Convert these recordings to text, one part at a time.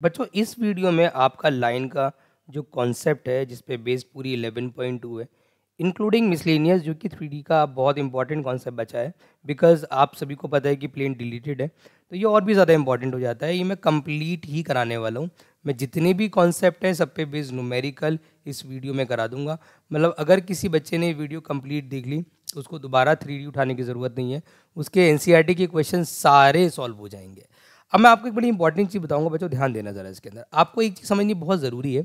बच्चों इस वीडियो में आपका लाइन का जो कॉन्सेप्ट है जिस पे बेस पूरी 11.2 है इंक्लूडिंग मिसलेनियस जो कि 3D का बहुत इंपॉर्टेंट कॉन्सेप्ट बचा है बिकॉज आप सभी को पता है कि प्लेन डिलीटेड है तो ये और भी ज़्यादा इंपॉर्टेंट हो जाता है। ये मैं कंप्लीट ही कराने वाला हूँ। मैं जितने भी कॉन्सेप्ट हैं सब पे बेस्ड न्यूमेरिकल इस वीडियो में करा दूंगा। मतलब अगर किसी बच्चे ने वीडियो कंप्लीट देख ली तो उसको दोबारा 3D उठाने की ज़रूरत नहीं है। उसके एनसीईआरटी के क्वेश्चन सारे सॉल्व हो जाएंगे। अब मैं आपको एक बड़ी इंपॉर्टेंट चीज़ बताऊंगा बच्चों, ध्यान देना ज़रा। इसके अंदर आपको एक चीज़ समझनी बहुत ज़रूरी है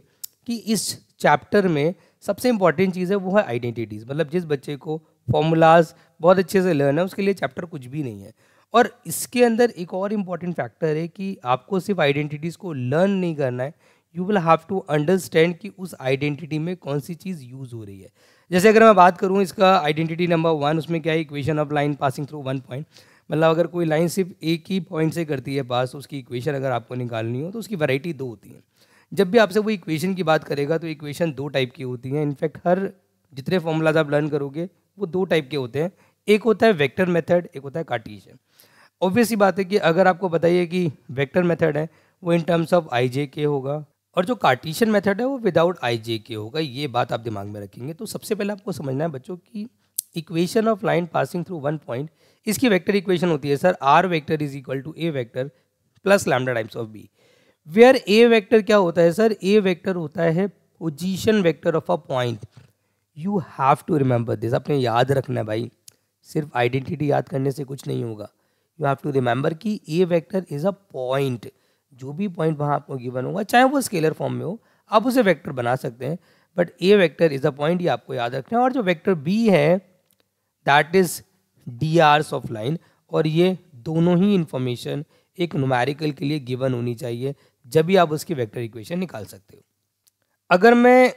कि इस चैप्टर में सबसे इंपॉर्टेंट चीज़ है वो है आइडेंटिटीज़। मतलब जिस बच्चे को फॉर्मूलाज बहुत अच्छे से लर्न है उसके लिए चैप्टर कुछ भी नहीं है। और इसके अंदर एक और इम्पॉर्टेंट फैक्टर है कि आपको सिर्फ आइडेंटिटीज़ को लर्न नहीं करना है, you will have to understand कि उस आइडेंटिटी में कौन सी चीज़ यूज़ हो रही है। जैसे अगर मैं बात करूँ इसका आइडेंटिटी नंबर 1, उसमें क्या है, equation of line passing through 1 point. मतलब अगर कोई लाइन सिर्फ एक ही पॉइंट से करती है पास, उसकी इक्वेशन अगर आपको निकालनी हो तो उसकी वैरायटी दो होती है। जब भी आपसे वो इक्वेशन की बात करेगा तो इक्वेशन दो टाइप की होती हैं। इनफैक्ट हर जितने फॉर्मूलाज आप लर्न करोगे वो दो टाइप के होते हैं। एक होता है वेक्टर मेथड, एक होता है कार्टेशियन। ऑब्वियस सी बात है कि अगर आपको बताइए कि वेक्टर मेथड है वो इन टर्म्स ऑफ आई जे के होगा और जो कार्टेशियन मेथड है वो विदाउट आई जे के होगा। ये बात आप दिमाग में रखेंगे। तो सबसे पहले आपको समझना है बच्चों की equation of line passing through 1 point, इसकी वेक्टर इक्वेशन होती है sir R vector is equal to A vector plus lambda times of B. Where A vector क्या होता है सर, ए वेक्टर होता है position vector of a point. You have to remember this, आपने याद रखना है भाई। सिर्फ आइडेंटिटी याद करने से कुछ नहीं होगा। यू हैव टू रिमेंबर कि ए वेक्टर इज अ पॉइंट। जो भी पॉइंट वहाँ आपको गिवन होगा चाहे वो स्केलर फॉर्म में हो आप उसे वेक्टर बना सकते हैं, but A vector is a point, ये आपको याद रखना है। और जो वेक्टर बी है that is D R's of line. और ये दोनों ही इंफॉर्मेशन एक न्यूमेरिकल के लिए गिवन होनी चाहिए जब भी आप उसकी वेक्टर इक्वेशन निकाल सकते हो। अगर मैं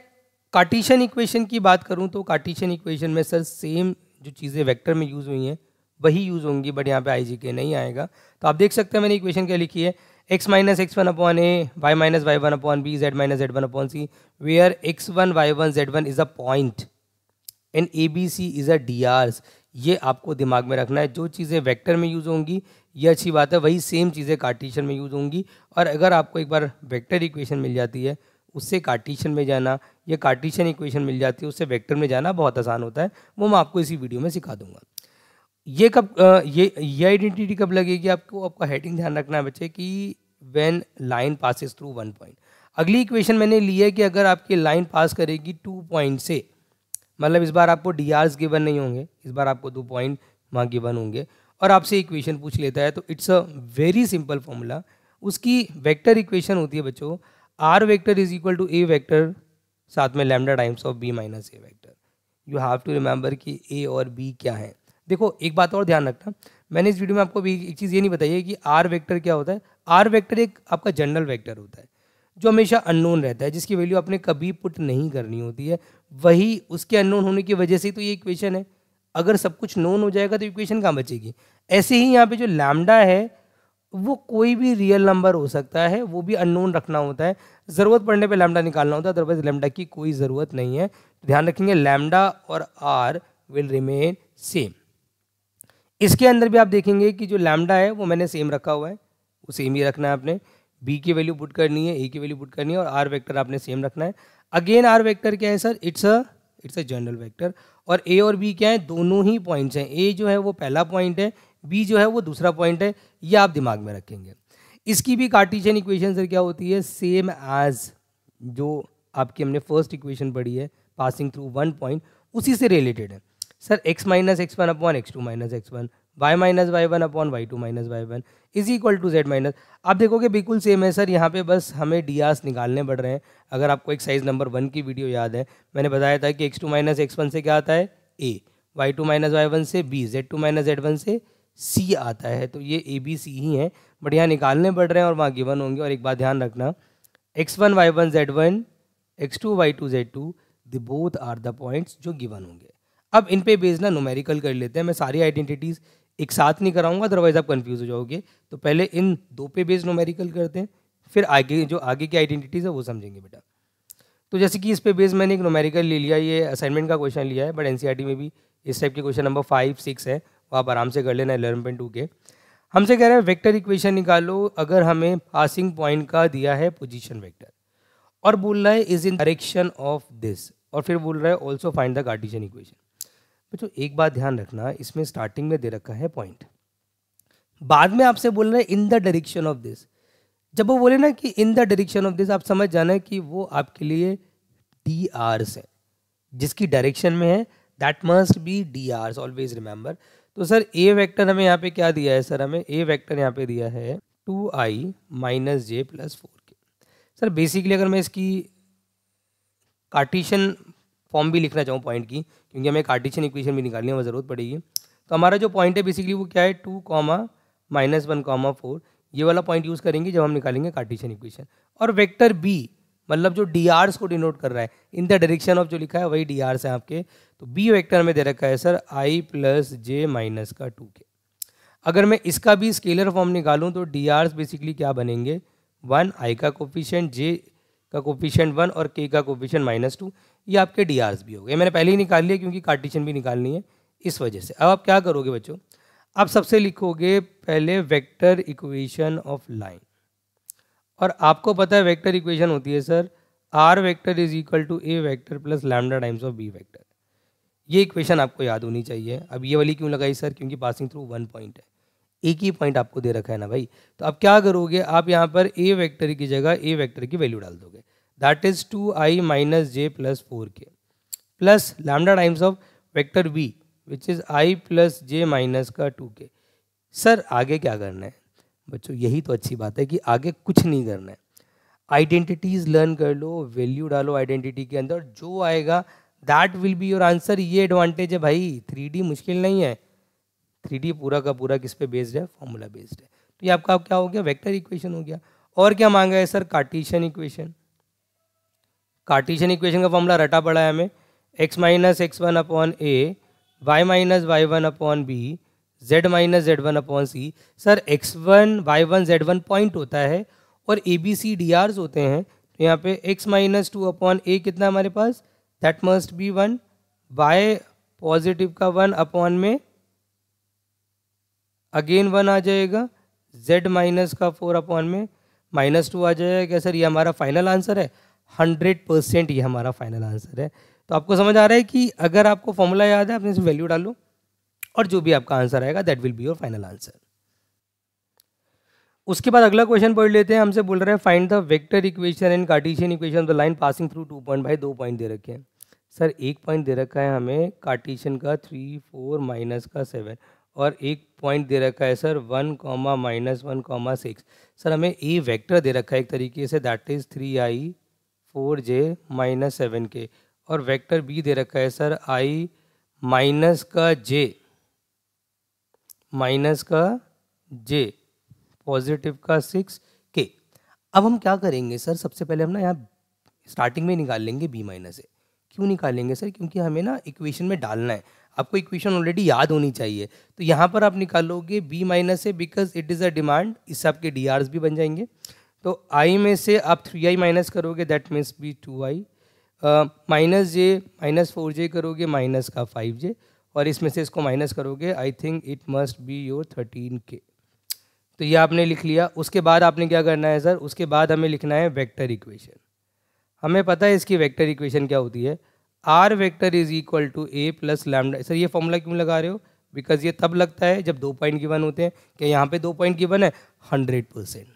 कार्टेशियन इक्वेशन की बात करूं तो कार्टेशियन इक्वेशन में सर सेम जो चीज़ें वेक्टर में यूज़ हुई हैं वही यूज़ होंगी, बट यहाँ पे आई जी के नहीं आएगा। तो आप देख सकते हैं मैंने इक्वेशन क्या लिखी है, x minus x one upon A, Y minus Y one upon B, Z minus Z one upon C, where X one Y one Z one is a point and A B C is a D R's. ये आपको दिमाग में रखना है। जो चीज़ें vector में use होंगी ये अच्छी बात है, वही सेम चीज़ें कार्टेशियन में यूज़ होंगी। और अगर आपको एक बार वेक्टर इक्वेशन मिल जाती है उससे कार्टेशियन में जाना, या कार्टेशियन इक्वेशन मिल जाती है उससे वेक्टर में जाना बहुत आसान होता है। वो मैं आपको इसी वीडियो में सिखा दूंगा। ये कब ये आइडेंटिटी कब लगेगी आपको, आपका हेडिंग ध्यान रखना है बच्चे कि when line passes through 1 point. अगली इक्वेशन मैंने ली है कि अगर आपकी लाइन पास करेगी 2 पॉइंट से, मतलब इस बार आपको डी आर्स गिवन नहीं होंगे, इस बार आपको 2 पॉइंट वहाँ गिवन होंगे और आपसे इक्वेशन पूछ लेता है, तो it's a very simple formula. उसकी वेक्टर इक्वेशन होती है बच्चों R vector is equal to A vector साथ में lambda times of B minus A vector. You have to remember कि ए और बी क्या है। देखो एक बात और ध्यान रखना, मैंने इस वीडियो में आपको भी एक चीज़ ये नहीं बताई है कि आर वेक्टर क्या होता है। आर वेक्टर एक आपका जनरल वेक्टर होता है जो हमेशा अननोन रहता है, जिसकी वैल्यू आपने कभी पुट नहीं करनी होती है। वही उसके अननोन होने की वजह से तो ये इक्वेशन है। अगर सब कुछ नोन हो जाएगा तो इक्वेशन कहाँ बचेगी। ऐसे ही यहाँ पे जो लैम्डा है वो कोई भी रियल नंबर हो सकता है, वो भी अननोन रखना होता है। ज़रूरत पड़ने पे लैम्डा निकालना होता है, अदरवाइज लैम्डा की कोई ज़रूरत नहीं है। ध्यान रखेंगे लैम्डा और आर विल रिमेन सेम। इसके अंदर भी आप देखेंगे कि जो लैम्डा है वो मैंने सेम रखा हुआ है, वो सेम ही रखना है आपने। बी की वैल्यू पुट करनी है, ए की वैल्यू पुट करनी है और आर वेक्टर आपने सेम रखना है। अगेन आर वेक्टर क्या है sir, it's a general vector. और ए और बी क्या है, दोनों ही पॉइंट्स हैं। ए जो है वो पहला पॉइंट है, बी जो है वो दूसरा पॉइंट है। ये आप दिमाग में रखेंगे। इसकी भी कार्टेशियन इक्वेशन सर क्या होती है, सेम एज जो आपकी हमने फर्स्ट इक्वेशन पढ़ी है पासिंग थ्रू 1 पॉइंट, उसी से रिलेटेड है sir. X minus x one upon X two minus x one, Y minus Y one upon Y two minus Y one is equal to Z minus. आप देखोगे बिल्कुल same है sir. यहाँ पे बस हमें डी आर्स निकालने पड़ रहे हैं। अगर आपको एक्सरसाइज नंबर 1 की वीडियो याद है, मैंने बताया था कि x two minus x one से क्या आता है A, y two minus Y one से B, z two minus Z one से सी आता है। तो ये ए बी सी ही है, बट यहाँ निकालने पड़ रहे हैं और वहाँ गिवन होंगे। और एक बात ध्यान रखना, X one Y one Z one, X two Y two Z two, the both are the points जो गिवन होंगे। अब इन पे बेस्ड ना न्यूमेरिकल कर लेते हैं। मैं सारी आइडेंटिटीज़ एक साथ नहीं कराऊंगा, अदरवाइज आप कंफ्यूज हो जाओगे। तो पहले इन दो पे बेस्ड न्यूमेरिकल करते हैं, फिर आगे जो आगे की आइडेंटिटीज़ है वो समझेंगे बेटा। तो जैसे कि इस पे बेस्ड मैंने एक न्यूमेरिकल ले लिया, ये असाइनमेंट का क्वेश्चन लिया है, बट एनसीईआरटी में भी इस टाइप के क्वेश्चन नंबर 5, 6 है, वो आप आराम से कर लेना 11.2 के। हमसे कह रहा है वेक्टर इक्वेशन निकालो अगर हमें पासिंग पॉइंट का दिया है पोजीशन वेक्टर, और बोल रहा है is in direction of this, और फिर बोल रहा है also find the Cartesian equation. बच्चों एक बात ध्यान रखना, इसमें स्टार्टिंग में दे रखा है पॉइंट, बाद में आपसे बोल रहे हैं in the direction of this. जब वो बोले ना कि in the direction of this, आप समझ जाना कि वो आपके लिए डी आर्स है, जिसकी डायरेक्शन में है that must be D R's, always remember. तो सर ए वेक्टर हमें यहाँ पे क्या दिया है, सर हमें ए वेक्टर यहाँ पे दिया है 2i minus J plus 4k। Sir basically अगर मैं इसकी कार्टेशियन फॉर्म भी लिखना चाहूँ पॉइंट की, क्योंकि हमें कार्टेशियन इक्वेशन भी निकालने में ज़रूरत पड़ेगी, तो हमारा जो पॉइंट है बेसिकली वो क्या है 2 माइनस 1 4, ये वाला पॉइंट यूज़ करेंगे जब हम निकालेंगे कार्टेशियन इक्वेशन। और वेक्टर बी मतलब जो डी आर्स को डिनोट कर रहा है, इन द डायरेक्शन ऑफ जो लिखा है वही डी आर्स है आपके। तो बी वेक्टर में दे रखा है sir i plus J minus का 2k। अगर मैं इसका भी स्केलर फॉर्म निकालूं तो डी आर्स बेसिकली क्या बनेंगे 1, i का कोफिशिएंट, j का कोफिशिएंट 1 और k का कोफिशिएंट -2, ये आपके डी आर्स भी हो गए। मैंने पहले ही निकाल लिया क्योंकि कार्टेशियन भी निकालनी है इस वजह से। अब आप क्या करोगे बच्चों, आप सबसे लिखोगे पहले वेक्टर इक्वेशन ऑफ लाइन, और आपको पता है वेक्टर इक्वेशन होती है sir R vector is equal to A vector plus lambda times of B vector. ये इक्वेशन आपको याद होनी चाहिए। अब ये वाली क्यों लगाई सर, क्योंकि पासिंग थ्रू 1 पॉइंट है, एक ही पॉइंट आपको दे रखा है ना भाई। तो आप क्या करोगे, आप यहाँ पर ए वेक्टर की जगह ए वेक्टर की वैल्यू डाल दोगे, that is 2i minus J plus 4k plus lambda times of vector B which is i plus J minus का 2k। सर आगे क्या करना है बच्चों, यही तो अच्छी बात है कि आगे कुछ नहीं करना है, आइडेंटिटीज लर्न कर लो, वैल्यू डालो आइडेंटिटी के अंदर, जो आएगा that will be your answer. ये एडवांटेज है भाई, 3D मुश्किल नहीं है, 3D पूरा का पूरा किस पे बेस्ड है, फॉर्मूला बेस्ड है। तो ये आपका क्या हो गया, वेक्टर इक्वेशन हो गया। और क्या मांगा है sir, Cartesian equation. Cartesian equation का फॉर्मूला रटा पड़ा है हमें, x minus x1 upon A, y minus y1 upon B, z minus z1 upon C. Sir x1 y1 z1 point होता है और A B C DRs होते हैं, तो यहाँ पे x माइनस 2 अपॉन ए कितना हमारे पास, that must be 1, y positive का 1 अपॉन में अगेन 1 आ जाएगा, z माइनस का 4 अपॉन में -2 आ जाएगा। क्या सर ये हमारा फाइनल आंसर है, 100% ये हमारा फाइनल आंसर है। तो आपको समझ आ रहा है कि अगर आपको फॉर्मूला याद है आपने इसे वैल्यू डालो और जो भी आपका आंसर आएगा that will be your final answer. उसके बाद अगला क्वेश्चन पढ़ लेते हैं। हमसे बोल रहे हैं find the vector equation and Cartesian equation of the line passing through 2 point. भाई 2 पॉइंट दे रखे हैं सर, एक पॉइंट दे रखा है हमें कार्टेशियन का 3, 4 माइनस का 7, और एक पॉइंट दे रखा है सर 1, -1, 6। सर हमें ए वेक्टर दे रखा है एक तरीके से, that is 3i 4j -7k, और वेक्टर बी दे रखा है सर i माइनस का j पॉजिटिव का 6k। अब हम क्या करेंगे सर, सबसे पहले हम ना यहाँ स्टार्टिंग में निकाल लेंगे b माइनस ए। क्यों निकालेंगे सर, क्योंकि हमें ना इक्वेशन में डालना है, आपको इक्वेशन ऑलरेडी याद होनी चाहिए। तो यहाँ पर आप निकालोगे b minus A because it is a demand, इससे आपके डी आर्स भी बन जाएंगे। तो i में से आप 3i माइनस करोगे that means B 2i, minus J -4j करोगे माइनस का 5j, और इसमें से इसको माइनस करोगे, I think it must be your 13k। तो ये आपने लिख लिया। उसके बाद आपने क्या करना है सर, उसके बाद हमें लिखना है वेक्टर इक्वेशन। हमें पता है इसकी वेक्टर इक्वेशन क्या होती है, R vector is equal to A plus lambda. Sir ये फॉर्मूला क्यों लगा रहे हो, बिकॉज ये तब लगता है जब 2 पॉइंट गिवन होते हैं। क्या यहाँ पे 2 पॉइंट गिवन है, 100%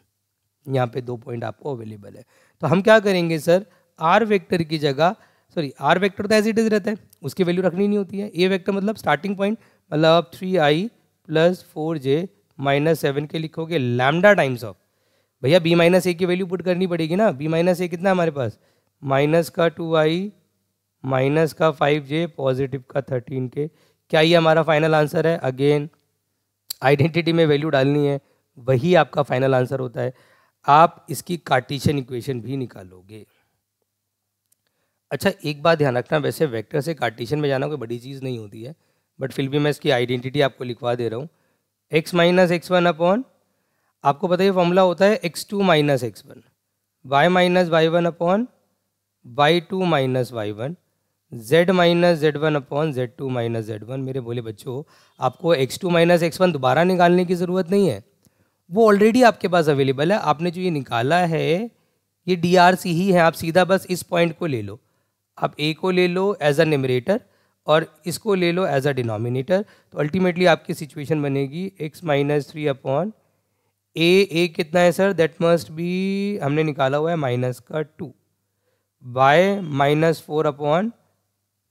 यहाँ पे 2 पॉइंट आपको अवेलेबल है। तो हम क्या करेंगे सर, आर वेक्टर की जगह, सॉरी आर वेक्टर तो एज इट इज रहता है, उसकी वैल्यू रखनी नहीं होती है। ए वेक्टर मतलब स्टार्टिंग पॉइंट, मतलब आप 3i प्लस 4j -7k लिखोगे, लैम्डा टाइम्स ऑफ, भैया b माइनस ए की वैल्यू पुट करनी पड़ेगी ना, b माइनस ए कितना है हमारे पास, माइनस का 2i माइनस का 5j पॉजिटिव का 13k। क्या ये हमारा फाइनल आंसर है, अगेन आइडेंटिटी में वैल्यू डालनी है, वही आपका फाइनल आंसर होता है। आप इसकी कार्टेशियन इक्वेशन भी निकालोगे। अच्छा एक बात ध्यान रखना, वैसे वेक्टर से कार्टेशियन में जाना कोई बड़ी चीज़ नहीं होती है, बट फिर भी मैं इसकी आइडेंटिटी आपको लिखवा दे रहा हूँ। x माइनस x1 अपॉन, आपको पता है फॉर्मूला होता है x2 minus x1, y minus y1 upon y2 minus y1, z minus Z one upon Z two minus Z one. मेरे बोले बच्चों, आपको x2 माइनस एक्स वन दोबारा निकालने की ज़रूरत नहीं है, वो ऑलरेडी आपके पास अवेलेबल है। आपने जो ये निकाला है ये DRC ही है, आप सीधा बस इस पॉइंट को ले लो, आप a को ले लो एज अ न्यूमरेटर और इसको ले लो एज अ डिनोमिनेटर। तो अल्टीमेटली आपकी सिचुएशन बनेगी x minus three upon a कितना है सर, दैट मस्ट बी, हमने निकाला हुआ है माइनस का 2, बाय माइनस 4 अपॉन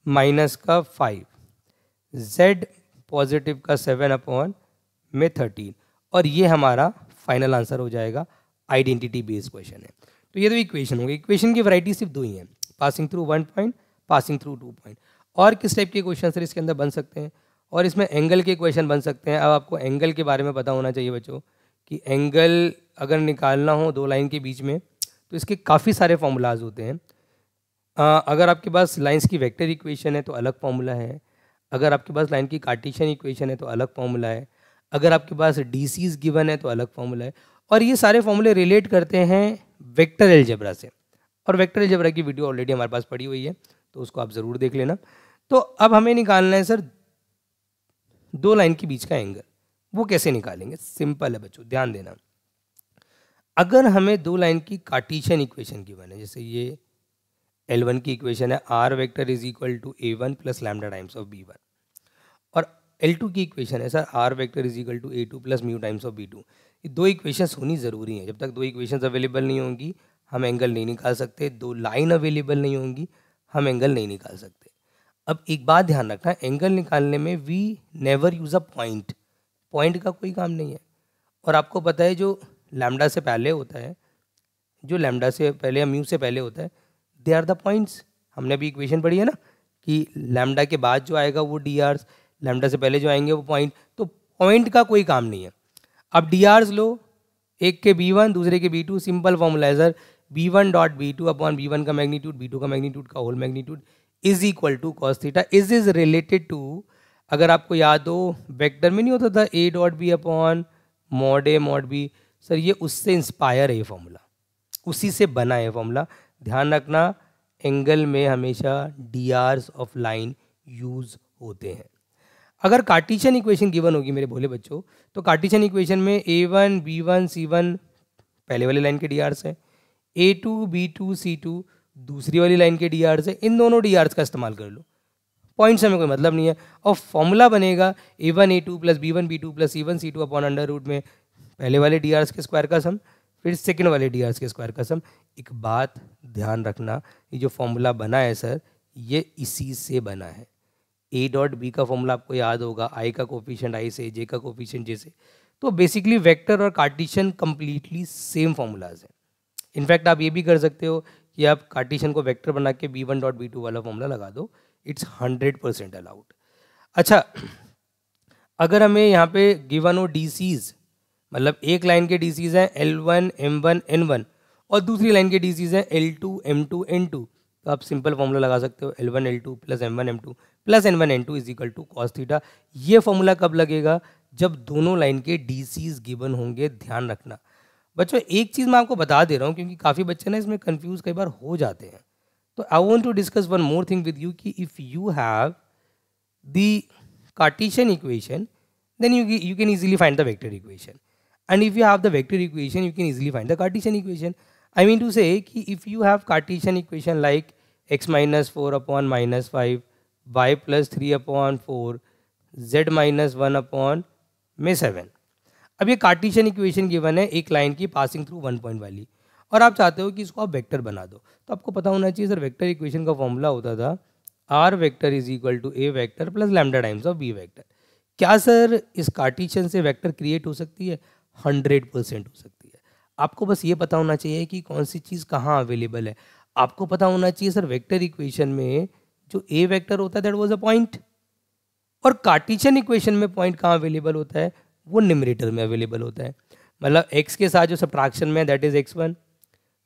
माइनस का 5, z पॉजिटिव का 7 अपॉन में 13, और ये हमारा फाइनल आंसर हो जाएगा। आइडेंटिटी बेस्ड क्वेश्चन है। तो ये तो इक्वेशन होगी। इक्वेशन की वैरायटी सिर्फ दो ही हैं, passing through 1 point, passing through 2 point. और किस टाइप के क्वेश्चन सर इसके अंदर बन सकते हैं, और इसमें एंगल के क्वेश्चन बन सकते हैं। अब आपको एंगल के बारे में पता होना चाहिए बच्चों कि एंगल अगर निकालना हो दो लाइन के बीच में तो इसके काफ़ी सारे फॉर्मूलाज होते हैं। अगर आपके पास लाइंस की वेक्टर इक्वेशन है तो अलग फॉर्मूला है, अगर आपके पास लाइन की कार्टेशियन इक्वेशन है तो अलग फॉर्मूला है, अगर आपके पास डीसीज गिवन है तो अलग फॉर्मूला है। और ये सारे फॉर्मूले रिलेट करते हैं वेक्टर अलजेब्रा से, और वेक्टर अलजेब्रा की वीडियो ऑलरेडी हमारे पास पड़ी हुई है, तो उसको आप ज़रूर देख लेना। तो अब हमें निकालना है सर दो लाइन के बीच का एंगल। वो कैसे निकालेंगे, सिंपल है बच्चों, ध्यान देना। अगर हमें दो लाइन की कार्टेशियन इक्वेशन गिवन है, जैसे ये L1 की इक्वेशन है r vector is equal to a1 plus lambda times of b1, और L2 की इक्वेशन है sir r vector is equal to a2 plus mu times of b2। ये दो इक्वेशंस होनी ज़रूरी हैं। जब तक दो इक्वेशंस अवेलेबल नहीं होंगी हम एंगल नहीं निकाल सकते, दो लाइन अवेलेबल नहीं होंगी हम एंगल नहीं निकाल सकते। अब एक बात ध्यान रखना, एंगल निकालने में we never use a point, point का कोई काम नहीं है। और आपको पता है जो लैम्डा से पहले होता है, जो लैम्डा से पहले या म्यू से पहले होता है, दे आर द पॉइंट्स। हमने अभी इक्वेशन पढ़ी है ना कि लैम्डा के बाद जो आएगा वो डी आर्स, लैम्डा से पहले जो आएंगे वो पॉइंट। तो पॉइंट का कोई काम नहीं है। अब डी आर्स लो, एक के b1 दूसरे के b2, सिंपल फॉर्मूला है sir, b1 dot b2 upon b1 का मैग्नीट्यूड b2 का मैग्नीट्यूड का whole magnitude is equal to cos theta. Is related to, अगर आपको याद हो वेक्टर में नहीं होता था a dot b upon mod a mod b, sir ये उससे इंस्पायर है ये फॉर्मूला, उसी से बना है फॉर्मूला। ध्यान रखना एंगल में हमेशा D R's of line use होते हैं। अगर कार्टेशियन इक्वेशन गिवन होगी मेरे भोले बच्चों, तो कार्टेशियन इक्वेशन में a1 b1 c1 पहले वाली लाइन के डी आर्स है, a2 b2 c2 दूसरी वाली लाइन के डी आर्स है। इन दोनों डी आर्स का इस्तेमाल कर लो, पॉइंट्स हमें कोई मतलब नहीं है। और फॉर्मूला बनेगा a1 a2 plus b1 b2 plus c1 c2 upon under root में पहले वाले डी आर्स के स्क्वायर का सम, फिर सेकंड वाले डी आर्स के स्क्वायर का सम। एक बात ध्यान रखना, ये जो फॉर्मूला बना है सर ये इसी से बना है। ए डॉट बी का फॉर्मूला आपको याद होगा, आई का कोफिशिएंट आई से, जे का कोफिशिएंट जे से। तो बेसिकली वेक्टर और कार्टेशियन कंप्लीटली सेम फॉर्मूलाज हैं। इनफैक्ट आप ये भी कर सकते हो कि आप कार्टेशियन को वेक्टर बना के b1 डॉट b2 वाला फॉर्मूला लगा दो, इट्स 100% अलाउड। अच्छा, अगर हमें यहाँ पे गिवन हो डीसीज, मतलब एक लाइन के डीसीज हैं L1 M1 N1 और दूसरी लाइन के डीसीज हैं L2 M2 N2, तो आप सिंपल फॉर्मूला लगा सकते हो L1 L2 plus M1 M2 plus N1 N2 is equal to cos theta. ये फॉर्मूला कब लगेगा, जब दोनों लाइन के डीसीज गिवन होंगे। ध्यान रखना बच्चों, एक चीज़ मैं आपको बता दे रहा हूँ क्योंकि काफ़ी बच्चे ना इसमें कंफ्यूज कई बार हो जाते हैं। तो I want to discuss one more thing with you कि if you have the Cartesian equation then you can easily find the vector equation, and if you have the vector equation you can easily find the Cartesian equation. I mean to say कि if you have Cartesian equation like x minus 4 upon minus 5 y plus 3 upon 4 z minus 1 upon में 7। अब ये Cartesian equation given है एक line की passing through 1 point वाली, और आप चाहते हो कि इसको आप वेक्टर बना दो। तो आपको पता होना चाहिए सर वेक्टर इक्वेशन का फॉर्मूला होता था r vector is equal to a vector plus lambda times of b vector. क्या सर इस कार्टेशियन से वेक्टर क्रिएट हो सकती है? 100% हो सकती है। आपको बस ये पता होना चाहिए कि कौन सी चीज़ कहाँ अवेलेबल है। आपको पता होना चाहिए सर वेक्टर इक्वेशन में जो ए वेक्टर होता है दैट वाज अ पॉइंट, और कार्टेशियन इक्वेशन में पॉइंट कहाँ अवेलेबल होता है, वो न्यूमरेटर में अवेलेबल होता है। मतलब एक्स के साथ जो सब्ट्रैक्शन में दैट इज x1,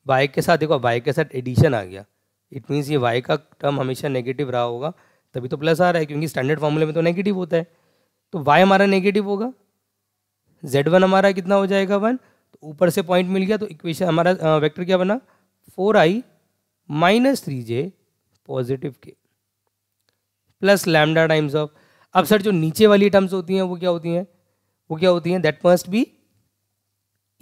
वाई के साथ देखो वाई के साथ एडिशन आ गया, इट मीन्स ये वाई का टर्म हमेशा नेगेटिव रहा होगा, तभी तो प्लस आ रहा है, क्योंकि स्टैंडर्ड फॉर्मूले में तो नेगेटिव होता है। तो y हमारा नेगेटिव होगा, z1 हमारा कितना हो जाएगा 1, तो ऊपर से पॉइंट मिल गया, तो इक्वेशन हमारा वेक्टर क्या बना 4i minus 3j positive k। Plus lambda times of, अब सर जो नीचे वाली टर्म्स होती हैं वो क्या होती हैं, वो क्या होती हैं, दैट मस्ट बी,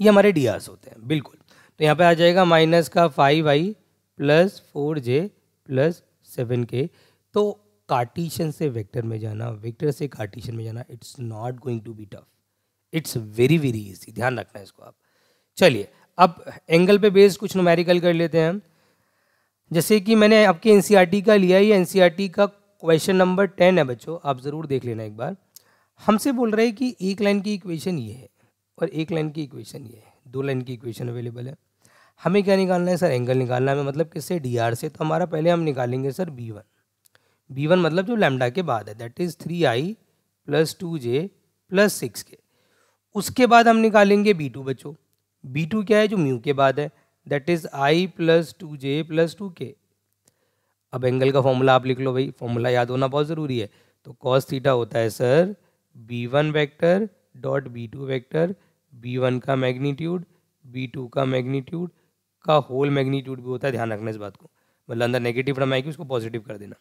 ये हमारे डी आर्स होते हैं बिल्कुल। तो यहाँ पे आ जाएगा माइनस का 5i plus 4j plus 7k। तो कार्टीशन से वेक्टर में जाना, वेक्टर से कार्टीशन में जाना, it's not going to be tough, it's very very easy, ध्यान रखना है इसको आप। चलिए अब एंगल पे बेस्ड कुछ न्यूमेरिकल कर लेते हैं हम। जैसे कि मैंने आपके एनसीईआरटी का लिया, ये एनसीईआरटी का क्वेश्चन नंबर 10 है बच्चों, आप ज़रूर देख लेना एक बार। हमसे बोल रहे हैं कि एक लाइन की इक्वेशन ये है और एक लाइन की इक्वेशन ये है, दो लाइन की इक्वेशन अवेलेबल है। हमें क्या निकालना है सर, एंगल निकालना है, मतलब किससे, डी आर से। तो हमारा पहले हम निकालेंगे सर b1, b1 मतलब जो लैम्डा के बाद है, that is 3i plus 2j plus 6k। उसके बाद हम निकालेंगे b2 बच्चों, b2 क्या है, जो म्यू के बाद है, that is i plus 2j plus 2k। अब एंगल का फॉर्मूला आप लिख लो भाई, फॉर्मूला याद होना बहुत ज़रूरी है। तो कॉस थीटा होता है sir b1 vector dot b2 vector, b1 का मैग्नीट्यूड b2 का मैग्नीट्यूड का होल मैग्नीट्यूड भी होता है, ध्यान रखना इस बात को, मतलब अंदर नेगेटिव टर्म आएगी उसको पॉजिटिव कर देना।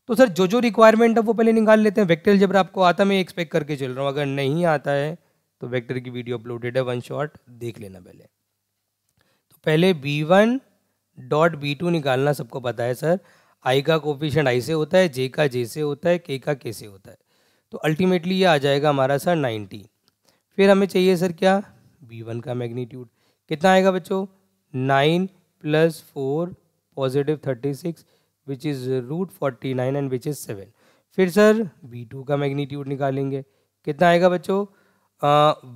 तो सर जो जो रिक्वायरमेंट है वो पहले निकाल लेते हैं। वेक्टर अलजेब्रा आपको आता, मैं एक्सपेक्ट करके चल रहा हूँ, अगर नहीं आता है तो वेक्टर की वीडियो अपलोडेड है, वन शॉट देख लेना पहले। तो पहले b1 डॉट b2 निकालना सबको पता है सर, i का कोफिशिएंट i से होता है, j का j से होता है, k का k से होता है। तो अल्टीमेटली ये आ जाएगा हमारा सर 90। फिर हमें चाहिए सर क्या, b1 का मैग्नीट्यूड कितना आएगा बच्चों, 9 plus 4 positive 36 which is root 49 and which is 7। फिर सर b2 का मैग्नीट्यूड निकालेंगे, कितना आएगा बच्चों,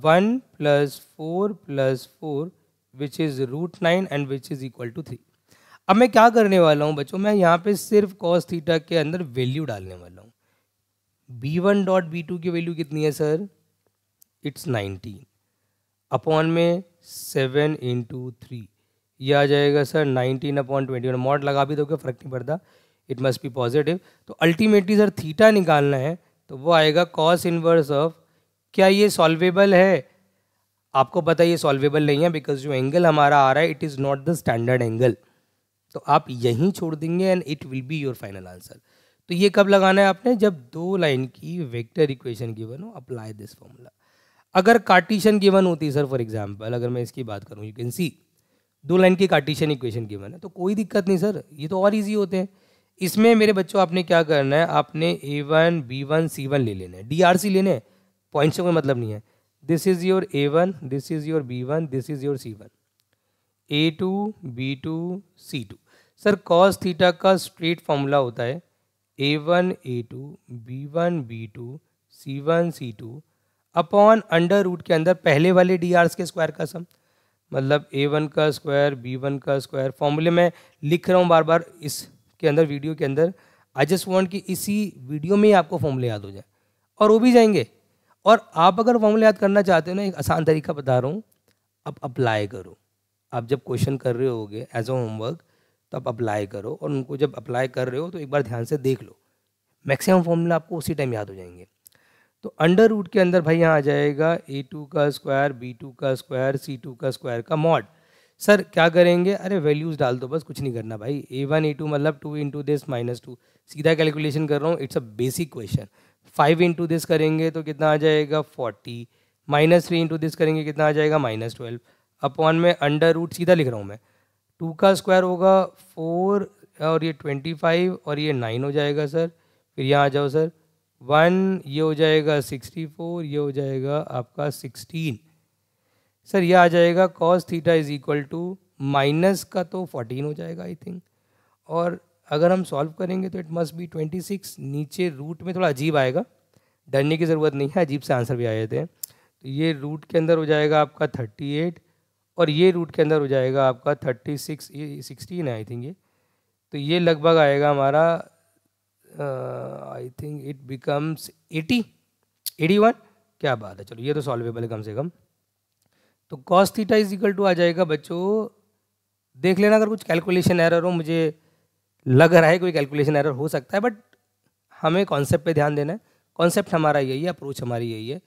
1 plus 4 plus 4 which is root 9 and which is equal to 3। अब मैं क्या करने वाला हूँ बच्चों, मैं यहाँ पे सिर्फ कॉस थीटा के अंदर वैल्यू डालने वाला हूँ। b1 डॉट b2 की वैल्यू कितनी है सर, इट्स 19 अपॉन में 7 इंटू 3, ये आ जाएगा सर 19 अपॉन 21, मॉड लगा भी दोगे फर्क नहीं पड़ता, इट मस्ट बी पॉजिटिव। तो अल्टीमेटली सर थीटा निकालना है तो वो आएगा कॉस इनवर्स ऑफ, क्या ये सॉल्वेबल है, आपको पता है ये सॉल्वेबल नहीं है, बिकॉज जो एंगल हमारा आ रहा है it is not the standard angle. तो आप यहीं छोड़ देंगे and it will be your final answer. तो ये कब लगाना है आपने, जब दो लाइन की वेक्टर इक्वेशन गिवन हो, अप्लाई दिस फॉर्मूला। अगर कार्टिशियन गिवन होती है सर, फॉर एग्जांपल अगर मैं इसकी बात करूं, यू कैन सी दो लाइन की कार्टिशियन इक्वेशन गिवन है तो कोई दिक्कत नहीं सर, ये तो और इजी होते हैं। इसमें मेरे बच्चों आपने क्या करना है, आपने a1 b1 c1 ले लेने हैं, drc लेने हैं, पॉइंट से कोई मतलब नहीं है। This is your a1, this is your b1, this is your c1, a2 b2 c2। Sir cos theta का स्ट्रेट फॉर्मूला होता है a1 a2 b1 b2 c1 c2 upon under root के अंदर पहले वाले डी आर्स के square का सम, मतलब a1 का स्क्वायर b1 का स्क्वायर। फॉर्मूले में लिख रहा हूँ बार बार इसके अंदर वीडियो के अंदर, आई जस्ट वांट कि इसी वीडियो में ही आपको फॉर्मूले याद हो जाए और वो भी जाएंगे। और आप अगर फॉर्मूले याद करना चाहते हो ना, एक आसान तरीका बता रहा हूँ, आप अप्लाई करो। आप जब क्वेश्चन कर रहे होगे एज अ होमवर्क तो आप अप्लाई करो, और उनको जब अप्लाई कर रहे हो तो एक बार ध्यान से देख लो, मैक्सिमम फॉर्मूला आपको उसी टाइम याद हो जाएंगे। तो अंडर रूट के अंदर भाई यहाँ आ जाएगा a2 का स्क्वायर b2 का स्क्वायर c2 का स्क्वायर का मॉड। सर क्या करेंगे, अरे वैल्यूज़ डाल दो बस, कुछ नहीं करना भाई। a1 a2 मतलब 2 इंटू दिस माइनस 2, सीधा कैलकुलेशन कर रहा हूँ, it's a basic question. 5 into this करेंगे तो कितना आ जाएगा 40, माइनस 3 इंटू दिस करेंगे कितना आ जाएगा -12, अपॉन में अंडर रूट सीधा लिख रहा हूँ मैं, 2 का स्क्वायर होगा 4 और ये 25 और ये 9 हो जाएगा सर। फिर यहाँ आ जाओ सर 1, ये हो जाएगा 64, ये हो जाएगा आपका 16। सर ये आ जाएगा cos theta is equal to minus का तो 14 हो जाएगा आई थिंक, और अगर हम सॉल्व करेंगे तो इट मस्ट बी 26। नीचे रूट में थोड़ा अजीब आएगा, डरने की ज़रूरत नहीं है, अजीब से आंसर भी आए जाते हैं। तो ये रूट के अंदर हो जाएगा आपका 38 और ये रूट के अंदर हो जाएगा आपका 36, ये 16 है आई थिंक ये। तो ये लगभग आएगा हमारा आई थिंक इट बिकम्स 80, 81, क्या बात है, चलो ये तो सॉल्वेबल है कम से कम। तो cos theta is equal to आ जाएगा बच्चों, देख लेना अगर कुछ कैलकुलेशन एरर हो, मुझे लग रहा है कोई कैलकुलेशन एरर हो सकता है, बट हमें कॉन्सेप्ट पे ध्यान देना है, कॉन्सेप्ट हमारा यही है, अप्रोच हमारी यही है।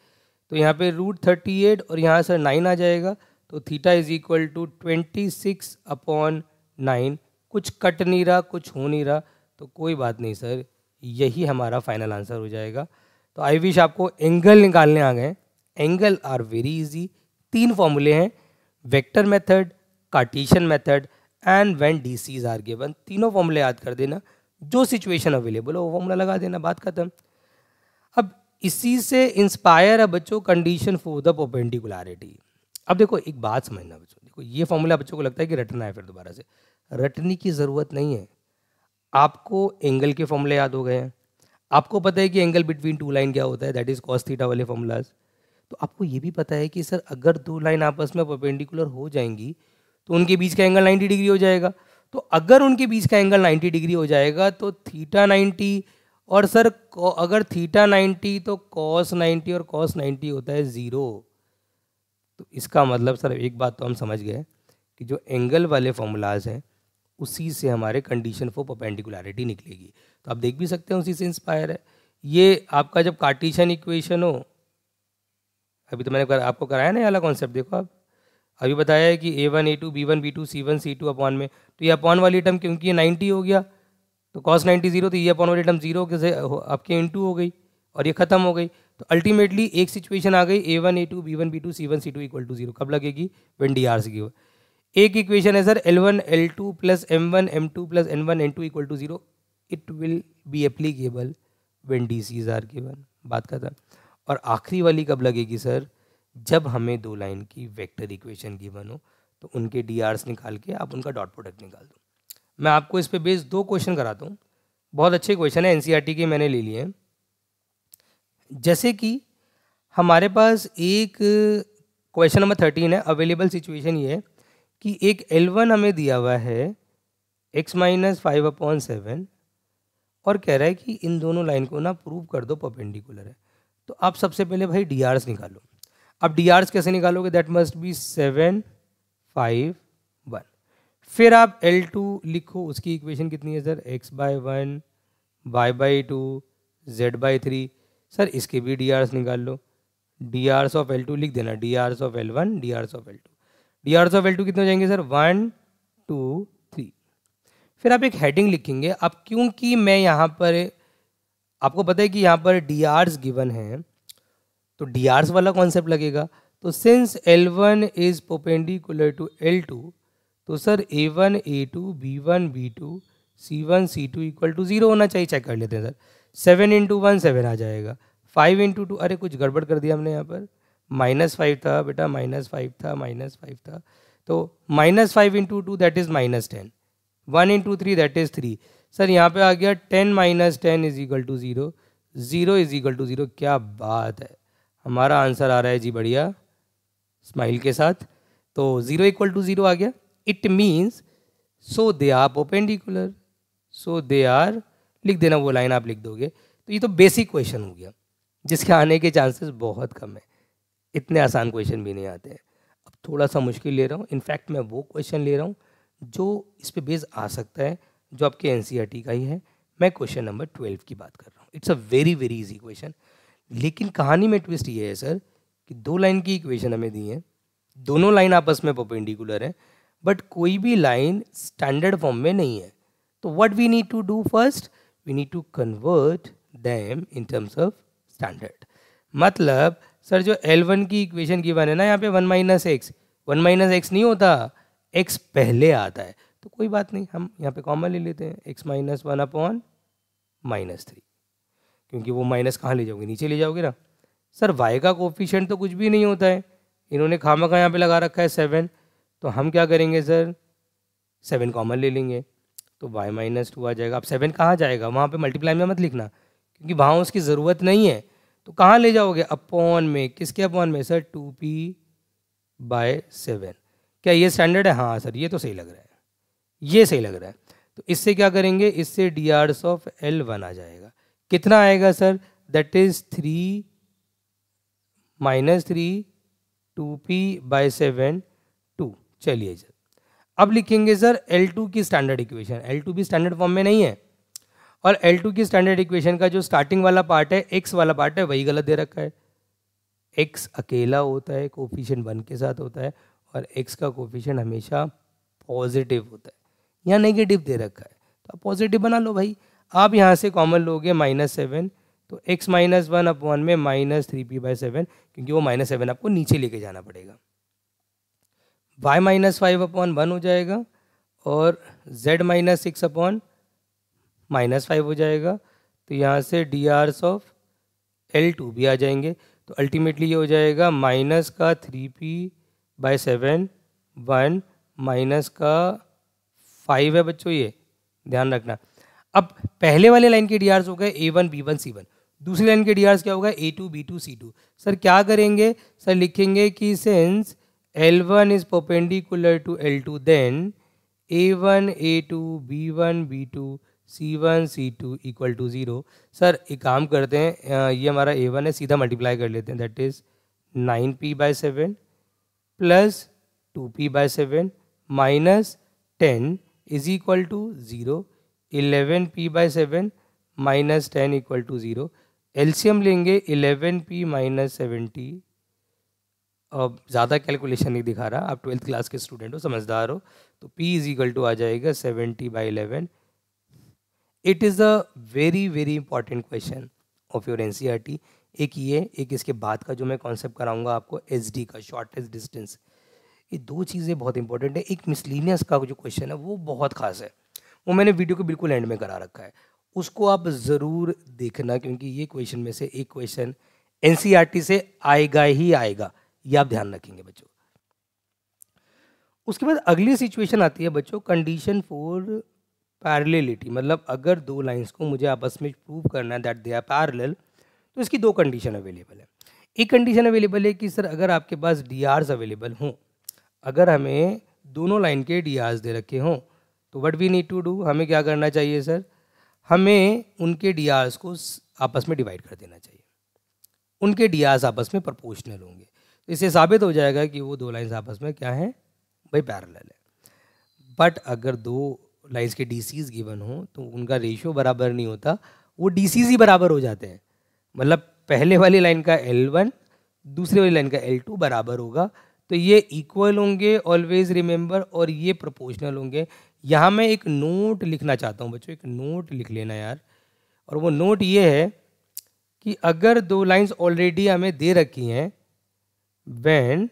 तो यहाँ पे रूट 38 और यहाँ सर 9 आ जाएगा, तो theta is equal to 26 upon 9। कुछ कट नहीं रहा, कुछ हो नहीं रहा, तो कोई बात नहीं सर, यही हमारा फाइनल आंसर हो जाएगा। तो आई विश आपको एंगल निकालने आ गए। Angle are very easy. 3 फॉर्मूले हैं, vector method, Cartesian method and when DCs are given. तीनों फॉर्मूले याद कर देना, जो सिचुएशन अवेलेबल हो वो फॉर्मूला लगा देना, बात खत्म। अब इसी से इंस्पायर है बच्चों कंडीशन फॉर द परपेंडिकुलरिटी। अब देखो एक बात समझना बच्चों, देखो ये फॉर्मूला बच्चों को लगता है कि रटना है, फिर दोबारा से रटने की ज़रूरत नहीं है। आपको एंगल के फॉर्मूले याद हो गए हैं, आपको पता है कि एंगल बिटवीन 2 लाइन क्या होता है, दैट इज कॉस थीटा वाले फॉर्मूलाज। तो आपको ये भी पता है कि सर अगर 2 लाइन आपस में परपेंडिकुलर हो जाएंगी तो उनके बीच का एंगल 90 डिग्री हो जाएगा। तो अगर उनके बीच का एंगल 90 डिग्री हो जाएगा तो थीटा 90, और सर अगर थीटा 90 तो कॉस 90 और कॉस 90 होता है 0। तो इसका मतलब सर एक बात तो हम समझ गए कि जो एंगल वाले फॉर्मूलाज हैं उसी से हमारे कंडीशन फॉर परपेंडिकुलरिटी निकलेगी। तो आप देख भी सकते हैं उसी से इंस्पायर है। ये आपका जब कार्टेशियन इक्वेशन हो, अभी तो मैंने आपको कराया ना ये वाला कॉन्सेप्ट, देखो आप अभी बताया है कि A1 A2 B1 B2 C1 C2 upon में, तो ये अपॉन वाली टर्म क्योंकि ये 90 हो गया तो cos 90 0, तो ये अपॉन वाली टर्म 0 से आपके इनटू हो गई और ये खत्म हो गई। तो अल्टीमेटली एक सिचुएशन आ गई A1 A2 B1 B2 C1 C2 equal to 0। कब लगेगी? व्हेन dr से गिवन। एक इक्वेशन है sir L1 L2 plus M1 M2 plus N1 N2 equal to 0, it will be applicable when DCs are given, बात खत्म। और आखिरी वाली कब लगेगी सर? जब हमें 2 लाइन की वेक्टर इक्वेशन गिवन हो तो उनके DRs निकाल के आप उनका डॉट प्रोडक्ट निकाल दो। मैं आपको इस पे बेस 2 क्वेश्चन कराता हूँ, बहुत अच्छे क्वेश्चन है, NCERT के मैंने ले लिए हैं। जैसे कि हमारे पास एक क्वेश्चन नंबर 13 है, अवेलेबल सिचुएशन ये है कि एक L1 हमें दिया हुआ है x माइनस 5/7 और कह रहा है कि इन दोनों लाइन को ना प्रूव कर दो परपेंडिकुलर है। तो आप सबसे पहले भाई DRs निकालो। अब DRs कैसे निकालोगे? That must B 7 5 1। फिर आप L2 लिखो, उसकी इक्वेशन कितनी है sir? x/1 y/2 z/3। Sir इसके भी DRs निकाल लो। DRs ऑफ L2 लिख देना, DRs of L1 DRs of L2। DRs of L2 कितने हो जाएंगे सर? 1 2 3। फिर आप एक हेडिंग लिखेंगे। अब क्योंकि मैं यहाँ पर, आपको पता है कि यहाँ पर DRs गिवन है तो DRs वाला कॉन्सेप्ट लगेगा। तो since L1 is perpendicular to L2 तो sir A1 A2 B1 B2 C1 C2 equal to 0 होना चाहिए। चेक कर लेते हैं सर। 7 इंटू 1 7 आ जाएगा, 5 इंटू 2, अरे कुछ गड़बड़ कर दिया हमने यहाँ पर, -5 था बेटा, -5 था, -5 था। तो -5 into 2 that is -10, 1 into 3 that is 3। Sir यहाँ पे आ गया 10 - 10 is equal to 0, 0 is equal to 0। क्या बात है, हमारा आंसर आ रहा है जी बढ़िया स्माइल के साथ। तो 0 इक्वल टू 0 आ गया। It means so they are perpendicular, so they are, लिख देना वो लाइन आप लिख दोगे। तो ये तो बेसिक क्वेश्चन हो गया जिसके आने के चांसेस बहुत कम है, इतने आसान क्वेश्चन भी नहीं आते हैं। अब थोड़ा सा मुश्किल ले रहा हूँ, इनफैक्ट मैं वो क्वेश्चन ले रहा हूँ जो इस पे बेस आ सकता है, जो आपके NCERT का ही है। मैं क्वेश्चन नंबर 12 की बात कर रहा हूँ। It's a very very easy question, लेकिन कहानी में ट्विस्ट ये है सर कि 2 लाइन की इक्वेशन हमें दी है, दोनों लाइन आपस में परपेंडिकुलर है, बट कोई भी लाइन स्टैंडर्ड फॉर्म में नहीं है। तो what we need to do first, we need to convert them in terms of standard. मतलब सर जो L1 की इक्वेशन गिवन है ना, यहाँ पे 1 माइनस एक्स नहीं होता, x पहले आता है। तो कोई बात नहीं, हम यहाँ पे कॉमन ले लेते हैं, x माइनस 1 अपॉन -3, क्योंकि वो माइनस कहाँ ले जाओगे? नीचे ले जाओगे ना। सर y का कोफिशिएंट तो कुछ भी नहीं होता है, इन्होंने खामखा यहाँ पे लगा रखा है 7। तो हम क्या करेंगे सर, 7 कॉमन ले लेंगे तो y-2 आ जाएगा। अब 7 कहाँ जाएगा? वहाँ पे मल्टीप्लाई में मत लिखना क्योंकि वहाँ उसकी ज़रूरत नहीं है। तो कहाँ ले जाओगे? अपॉन में। किसके अपॉन में सर? 2p/7। क्या ये स्टैंडर्ड है? हाँ सर ये तो सही लग रहा है, ये सही लग रहा है। तो इससे क्या करेंगे, इससे DRs ऑफ L1 आ जाएगा। कितना आएगा सर? That is 3 -3 2p/7 2। चलिए सर अब लिखेंगे सर L2 की स्टैंडर्ड इक्वेशन। L2 भी स्टैंडर्ड फॉर्म में नहीं है, और L2 की स्टैंडर्ड इक्वेशन का जो स्टार्टिंग वाला पार्ट है, x वाला पार्ट है, वही गलत दे रखा है। x अकेला होता है, कोफिशिएंट 1 के साथ होता है, और x का कोफिशिएंट हमेशा पॉजिटिव होता है, यहाँ नेगेटिव दे रखा है। तो आप पॉजिटिव बना लो भाई। आप यहाँ से कॉमन लोगे -7, तो x -1 अपॉन में -3p/7, क्योंकि वो -7 आपको नीचे लेके जाना पड़ेगा। y -5 अपॉन 1 हो जाएगा और z -6 अपॉन -5 हो जाएगा। तो यहाँ से dr/L2 भी आ जाएंगे। तो अल्टीमेटली ये हो जाएगा माइनस का 3p/7 1 माइनस का 5 है बच्चों, ये ध्यान रखना। अब पहले वाले लाइन के डीआर्स हो गए A1 B1 C1, दूसरी लाइन के डीआर्स क्या होगा A2 B2 C2। सर क्या करेंगे, सर लिखेंगे कि since L1 is perpendicular to L2 then A1 A2 B1 B2 C1 C2 equal to 0। Sir एक काम करते हैं, ये हमारा A1 है, सीधा मल्टीप्लाई कर लेते हैं, that is 9p/7 plus 2p/7 minus 10 is equal to 0। 11p/7 minus 10 equal to 0। LCM लेंगे 11p माइनस 70। अब ज़्यादा कैलकुलेशन नहीं दिखा रहा, आप 12th क्लास के स्टूडेंट हो, समझदार हो, तो p इज इक्वल टू आ जाएगा 70/11। It is a very very important question of your NCERT. एक ये, एक इसके बाद का जो मैं कॉन्सेप्ट कराऊंगा आपको एसडी का, शॉर्टेस्ट डिस्टेंस। ये दो चीज़ें बहुत इंपॉर्टेंट है। एक मिसलिनियस का जो क्वेश्चन है वो बहुत खास है, वो मैंने वीडियो के बिल्कुल एंड में करा रखा है, उसको आप ज़रूर देखना, क्योंकि ये क्वेश्चन में से एक क्वेश्चन एनसीईआरटी से आएगा ही आएगा, ये आप ध्यान रखेंगे बच्चों। उसके बाद अगली सिचुएशन आती है बच्चों, कंडीशन फॉर पैरेललिटी, मतलब अगर दो लाइंस को मुझे आपस में प्रूव करना है दैट दे आर पैरेलल, तो इसकी दो कंडीशन अवेलेबल है। एक कंडीशन अवेलेबल है कि सर अगर आपके पास डी आर्स अवेलेबल हों, अगर हमें दोनों लाइन के डी आर्स दे रखे हों, तो what we need to do, हमें क्या करना चाहिए सर, हमें उनके डी आर्स को आपस में डिवाइड कर देना चाहिए। उनके डी आर्स आपस में प्रोपोर्शनल होंगे, तो इससे साबित हो जाएगा कि वो दो लाइन्स आपस में क्या हैं भाई, पैरेलल है। बट अगर दो लाइन्स के डीसीज गिवन हो तो उनका रेशियो बराबर नहीं होता, वो डीसीज ही बराबर हो जाते हैं। मतलब पहले वाली लाइन का L1 दूसरे वाली लाइन का L2 बराबर होगा, तो ये इक्वल होंगे ऑलवेज रिमेंबर, और ये प्रोपोर्शनल होंगे। यहाँ मैं एक नोट लिखना चाहता हूँ बच्चों, एक नोट लिख लेना यार, और वो नोट ये है कि अगर दो लाइंस ऑलरेडी हमें दे रखी हैं, when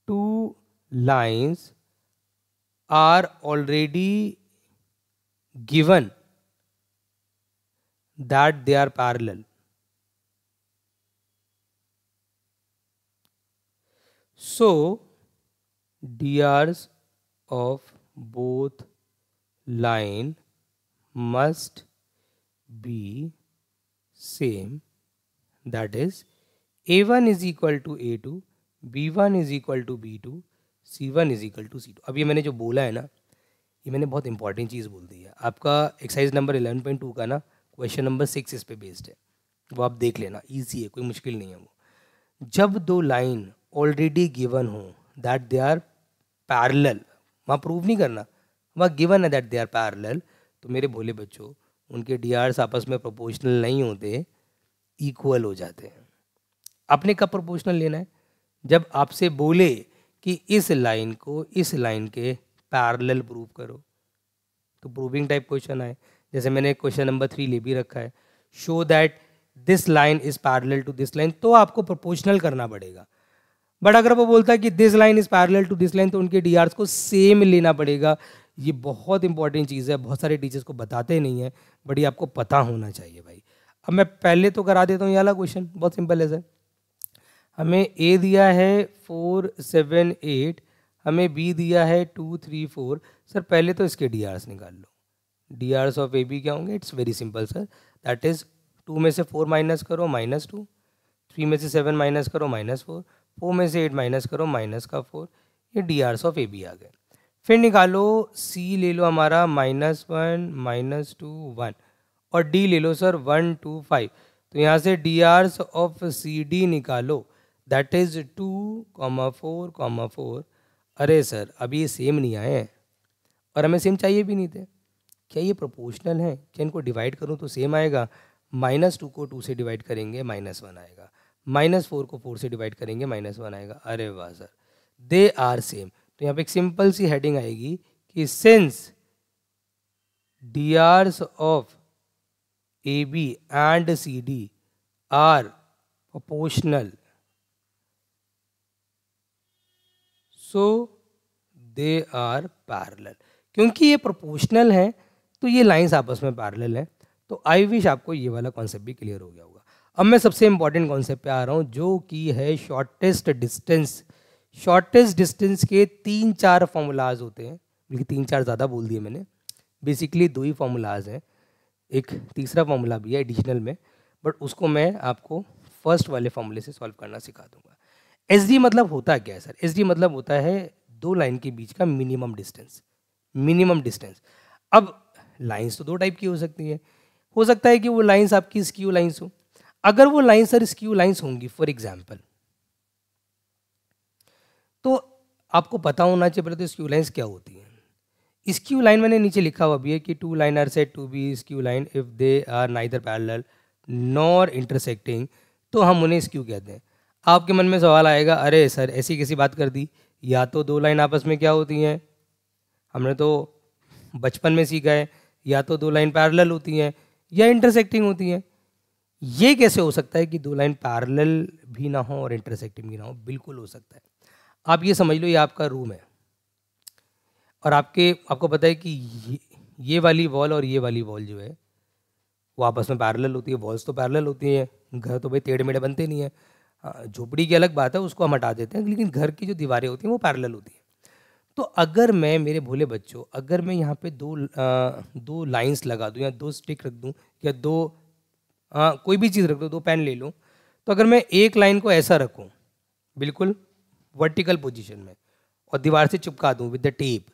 two lines are already given that they are parallel, so DRs of both line must be same, that is A1 is equal to A2, B1 is equal to B2, C1 is equal to C2। अब ये मैंने जो बोला है ना, ये मैंने बहुत इंपॉर्टेंट चीज़ बोल दी है। आपका एक्सरसाइज नंबर 11.2 का ना क्वेश्चन नंबर 6 इस पे बेस्ड है, वो आप देख लेना, इजी है, कोई मुश्किल नहीं है वो। जब दो लाइन ऑलरेडी गिवन हो दैट दे आर पैरेलल, वहाँ प्रूव नहीं करना, वहाँ गिवन है दैट दे आर पैरेलल, तो मेरे भोले बच्चों उनके डी आर्स आपस में प्रोपोर्शनल नहीं होते, इक्वल हो जाते हैं। आपने कब प्रोपोर्शनल लेना है, जब आपसे बोले कि इस लाइन को इस लाइन के पैरेलल प्रूव करो, तो प्रूविंग टाइप क्वेश्चन आए। जैसे मैंने क्वेश्चन नंबर 3 ले भी रखा है, show that this line is parallel to this line, तो आपको प्रोपोर्शनल करना पड़ेगा। बट अगर वो बोलता है कि this line is parallel to this line, तो उनके डीआर्स को सेम लेना पड़ेगा। ये बहुत इंपॉर्टेंट चीज़ है, बहुत सारे टीचर्स को बताते नहीं है, बट ये आपको पता होना चाहिए भाई। अब मैं पहले तो करा देता हूँ ये वाला क्वेश्चन, बहुत सिंपल है सर। हमें A दिया है 4 7 8, हमें B दिया है 2 3 4। सर पहले तो इसके डी आर्स निकाल लो। डी आर्स ऑफ AB क्या होंगे, it's very simple sir, that is 2 में से 4 माइनस करो -2, 3 में से 7 माइनस करो -4, 4 में से 8 माइनस करो -4, ये डी आर्स ऑफ AB आ गए। फिर निकालो C ले लो हमारा -1 -2 1, और D ले लो सर 1 2 5। तो यहाँ से डी आर्स ऑफ CD निकालो, दैट इज 2, 4, 4। अरे सर अभी ये सेम नहीं आए हैं, और हमें सेम चाहिए भी नहीं थे। क्या ये प्रोपोर्शनल है, क्या इनको डिवाइड करूँ तो सेम आएगा? -2 को 2 से डिवाइड करेंगे -1 आएगा, -4 को 4 से डिवाइड करेंगे -1 आएगा। अरे वाह सर, दे आर सेम। तो यहाँ पे एक सिंपल सी हेडिंग आएगी कि since DRs of AB and CD are proportional, so they are parallel। क्योंकि ये प्रोपोर्शनल है तो ये लाइंस आपस में पैरेलल हैं। तो आई विश आपको ये वाला कॉन्सेप्ट भी क्लियर हो गया होगा। अब मैं सबसे इंपॉर्टेंट कॉन्सेप्ट पे आ रहा हूँ, जो कि है शॉर्टेस्ट डिस्टेंस। शॉर्टेस्ट डिस्टेंस के 3-4 फॉर्मूलाज होते हैं, बल्कि 3-4 ज़्यादा बोल दिए मैंने, बेसिकली 2 ही फॉर्मूलाज हैं, एक तीसरा फॉर्मूला भी है एडिशनल में, बट उसको मैं आपको फर्स्ट वाले फॉर्मूले से सॉल्व करना सिखा दूंगा। एस डी मतलब होता क्या है सर? एस डी मतलब होता है दो लाइन के बीच का मिनिमम डिस्टेंस। Minimum distance. अब लाइंस तो दो टाइप की हो सकता है कि वो लाइंस आपकी स्क्यू लाइंस हो। अगर वो लाइन सर स्क्यू लाइंस होंगी फॉर एग्जाम्पल, तो आपको पता होना चाहिए पहले तो स्क्यू लाइंस क्या होती हैं। स्क्यू लाइन मैंने नीचे लिखा हुआ भी है कि 2 line are said to be skew line if they are neither parallel nor intersecting, तो हम उन्हें स्क्यू कहते हैं। आपके मन में सवाल आएगा, अरे सर ऐसी कैसी बात कर दी, या तो दो लाइन आपस में क्या होती हैं, हमने तो बचपन में सीखा है, या तो दो लाइन पैरेलल होती हैं या इंटरसेक्टिंग होती हैं। ये कैसे हो सकता है कि दो लाइन पैरेलल भी ना हो और इंटरसेक्टिंग भी ना हो? बिल्कुल हो सकता है। आप ये समझ लो, ये आपका रूम है और आपको पता है कि ये वाली वॉल और ये वाली वॉल जो है वो आपस में पैरेलल होती है। वॉल्स तो पैरेलल होती हैं, घर तो भाई टेढ़े मेढ़े बनते नहीं हैं। झोपड़ी की अलग बात है, उसको हम हटा देते हैं, लेकिन घर की जो दीवारें होती हैं वो पैरेलल होती हैं। तो अगर मैं, मेरे भोले बच्चों, अगर मैं यहाँ पे दो लाइंस लगा दूँ या दो स्टिक रख दूँ या कोई भी चीज़ रख दूँ, 2 पेन ले लूँ, तो अगर मैं एक लाइन को ऐसा रखूँ बिल्कुल वर्टिकल पोजीशन में और दीवार से चिपका दूँ विद द टेप,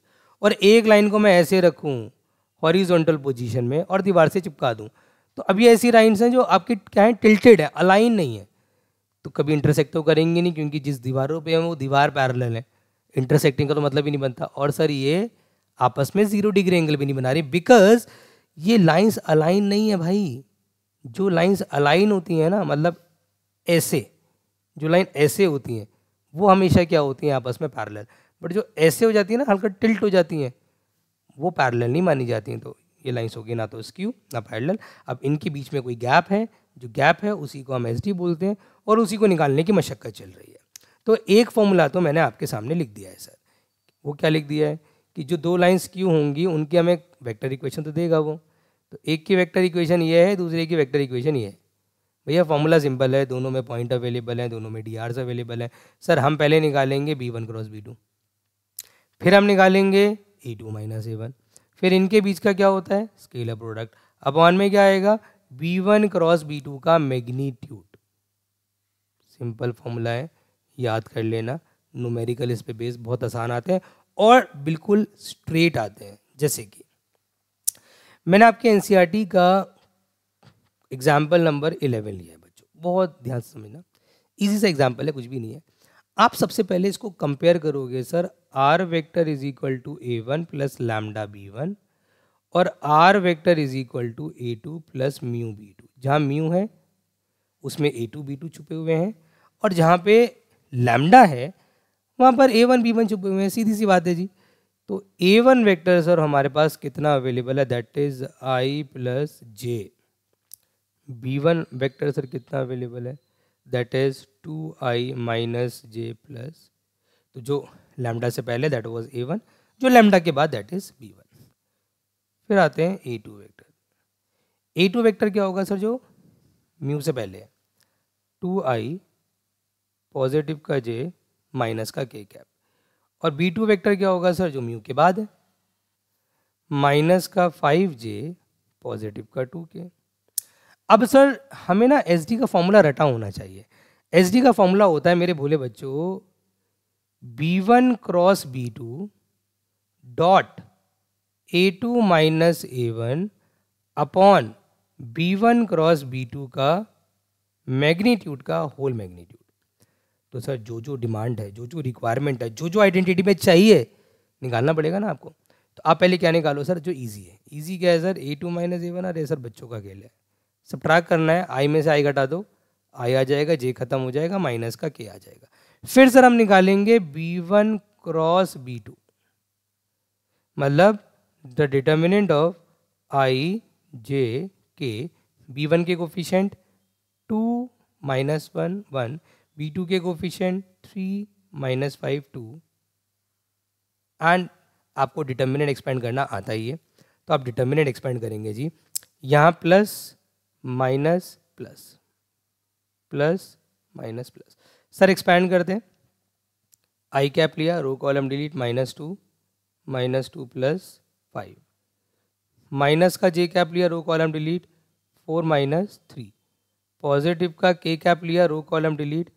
और एक लाइन को मैं ऐसे रखूँ हॉरिजॉन्टल पोजीशन में और दीवार से चिपका दूँ, तो अभी ऐसी लाइन्स हैं जो आपकी क्या है, टिल्टेड है, अलाइन नहीं है, तो कभी इंटरसेक्ट तो करेंगे नहीं, क्योंकि जिस दीवारों पे है वो दीवार पैरेलल है। इंटरसेक्टिंग का तो मतलब ही नहीं बनता। और सर ये आपस में 0 डिग्री एंगल भी नहीं बना रही, बिकॉज ये लाइंस अलाइन नहीं है भाई। जो लाइंस अलाइन होती हैं ना, मतलब ऐसे, जो लाइन ऐसे होती हैं वो हमेशा क्या होती हैं, आपस में पैरेलल। बट जो ऐसे हो जाती है ना, हल्का टिल्ट हो जाती हैं, वो पैरेलल नहीं मानी जाती हैं। तो ये लाइंस होगी ना तो स्क्यू ना पैरेलल। अब इनके बीच में कोई गैप है, जो गैप है उसी को हम एसडी बोलते हैं, और उसी को निकालने की मशक्कत चल रही है। तो एक फॉर्मूला तो मैंने आपके सामने लिख दिया है सर। वो क्या लिख दिया है कि जो दो लाइंस क्यू होंगी उनकी हमें वेक्टर इक्वेशन तो देगा वो। तो एक की वेक्टर इक्वेशन ये है, दूसरे की वेक्टर इक्वेशन ये है। भैया फॉर्मूला सिंपल है, दोनों में पॉइंट अवेलेबल है, दोनों में डी आर्स अवेलेबल है। सर हम पहले निकालेंगे b1 क्रॉस b2, फिर हम निकालेंगे a2 माइनस a1, फिर इनके बीच का क्या होता है, स्केलर प्रोडक्ट। अपॉन में क्या आएगा, b1 क्रॉस b2 का मैग्नीट्यूड। सिंपल फॉर्मूला है, याद कर लेना। न्यूमेरिकल इस पे बेस बहुत आसान आते हैं और बिल्कुल स्ट्रेट आते हैं। जैसे कि मैंने आपके एनसीईआरटी का एग्जाम्पल नंबर 11 लिया है बच्चों, बहुत ध्यान से समझना। इजी सा एग्जाम्पल है, कुछ भी नहीं है। आप सबसे पहले इसको कंपेयर करोगे sir, R vector is equal to a1 plus lambda b1 और R vector is equal to a2 plus mu b2। जहाँ म्यू है उसमें a2 b2 छुपे हुए हैं, और जहाँ पे लैम्डा है वहाँ पर a1 b1 छुपे हुए हैं। सीधी सी बात है जी। तो a1 वेक्टर सर हमारे पास कितना अवेलेबल है, that is i plus J. b1 vector sir कितना अवेलेबल है, that is 2i minus J plus, तो जो लैम्डा से पहले दैट वाज a1, जो लैम्डा के बाद दैट इज b1। फिर आते हैं a2 वेक्टर। a2 वेक्टर क्या होगा सर, जो म्यू से पहले है, 2i पॉजिटिव का j माइनस का k कैप, और b2 वेक्टर क्या होगा सर, जो म्यू के बाद है, माइनस का 5j पॉजिटिव का 2k। अब सर हमें ना एसडी का फॉर्मूला रटा होना चाहिए। एसडी का फॉर्मूला होता है मेरे भोले बच्चों, b1 cross b2 dot a2 minus a1 upon b1 cross b2 का मैग्नीट्यूड का होल मैग्नीट्यूड। तो सर जो जो डिमांड है, जो जो रिक्वायरमेंट है, जो जो आइडेंटिटी में चाहिए निकालना पड़ेगा ना आपको। तो आप पहले क्या निकालो सर, जो इजी है। इजी क्या है सर, a2 माइनस a1। अरे सर बच्चों का खेल है, सब्ट्रैक्ट करना है, आई में से आई घटा दो, आई आ जाएगा, जे खत्म हो जाएगा, माइनस का के आ जाएगा। फिर सर हम निकालेंगे b1 क्रॉस b2, मतलब द डिटर्मिनेंट ऑफ आई जे के, B1 के कोफिशिएंट 2 -1 1, B2 के कोफिशिएंट 3 -5 2, एंड आपको डिटर्मिनेंट एक्सपेंड करना आता ही है, तो आप डिटर्मिनेंट एक्सपेंड करेंगे जी, यहाँ plus minus plus plus minus plus. Sir expand करते हैं, आई कैप लिया, row column delete, -2 plus 5, minus का जे कैप लिया, रो कॉलम डिलीट, 4 -3, पॉजिटिव का के कैप लिया, रो कॉलम डिलीट,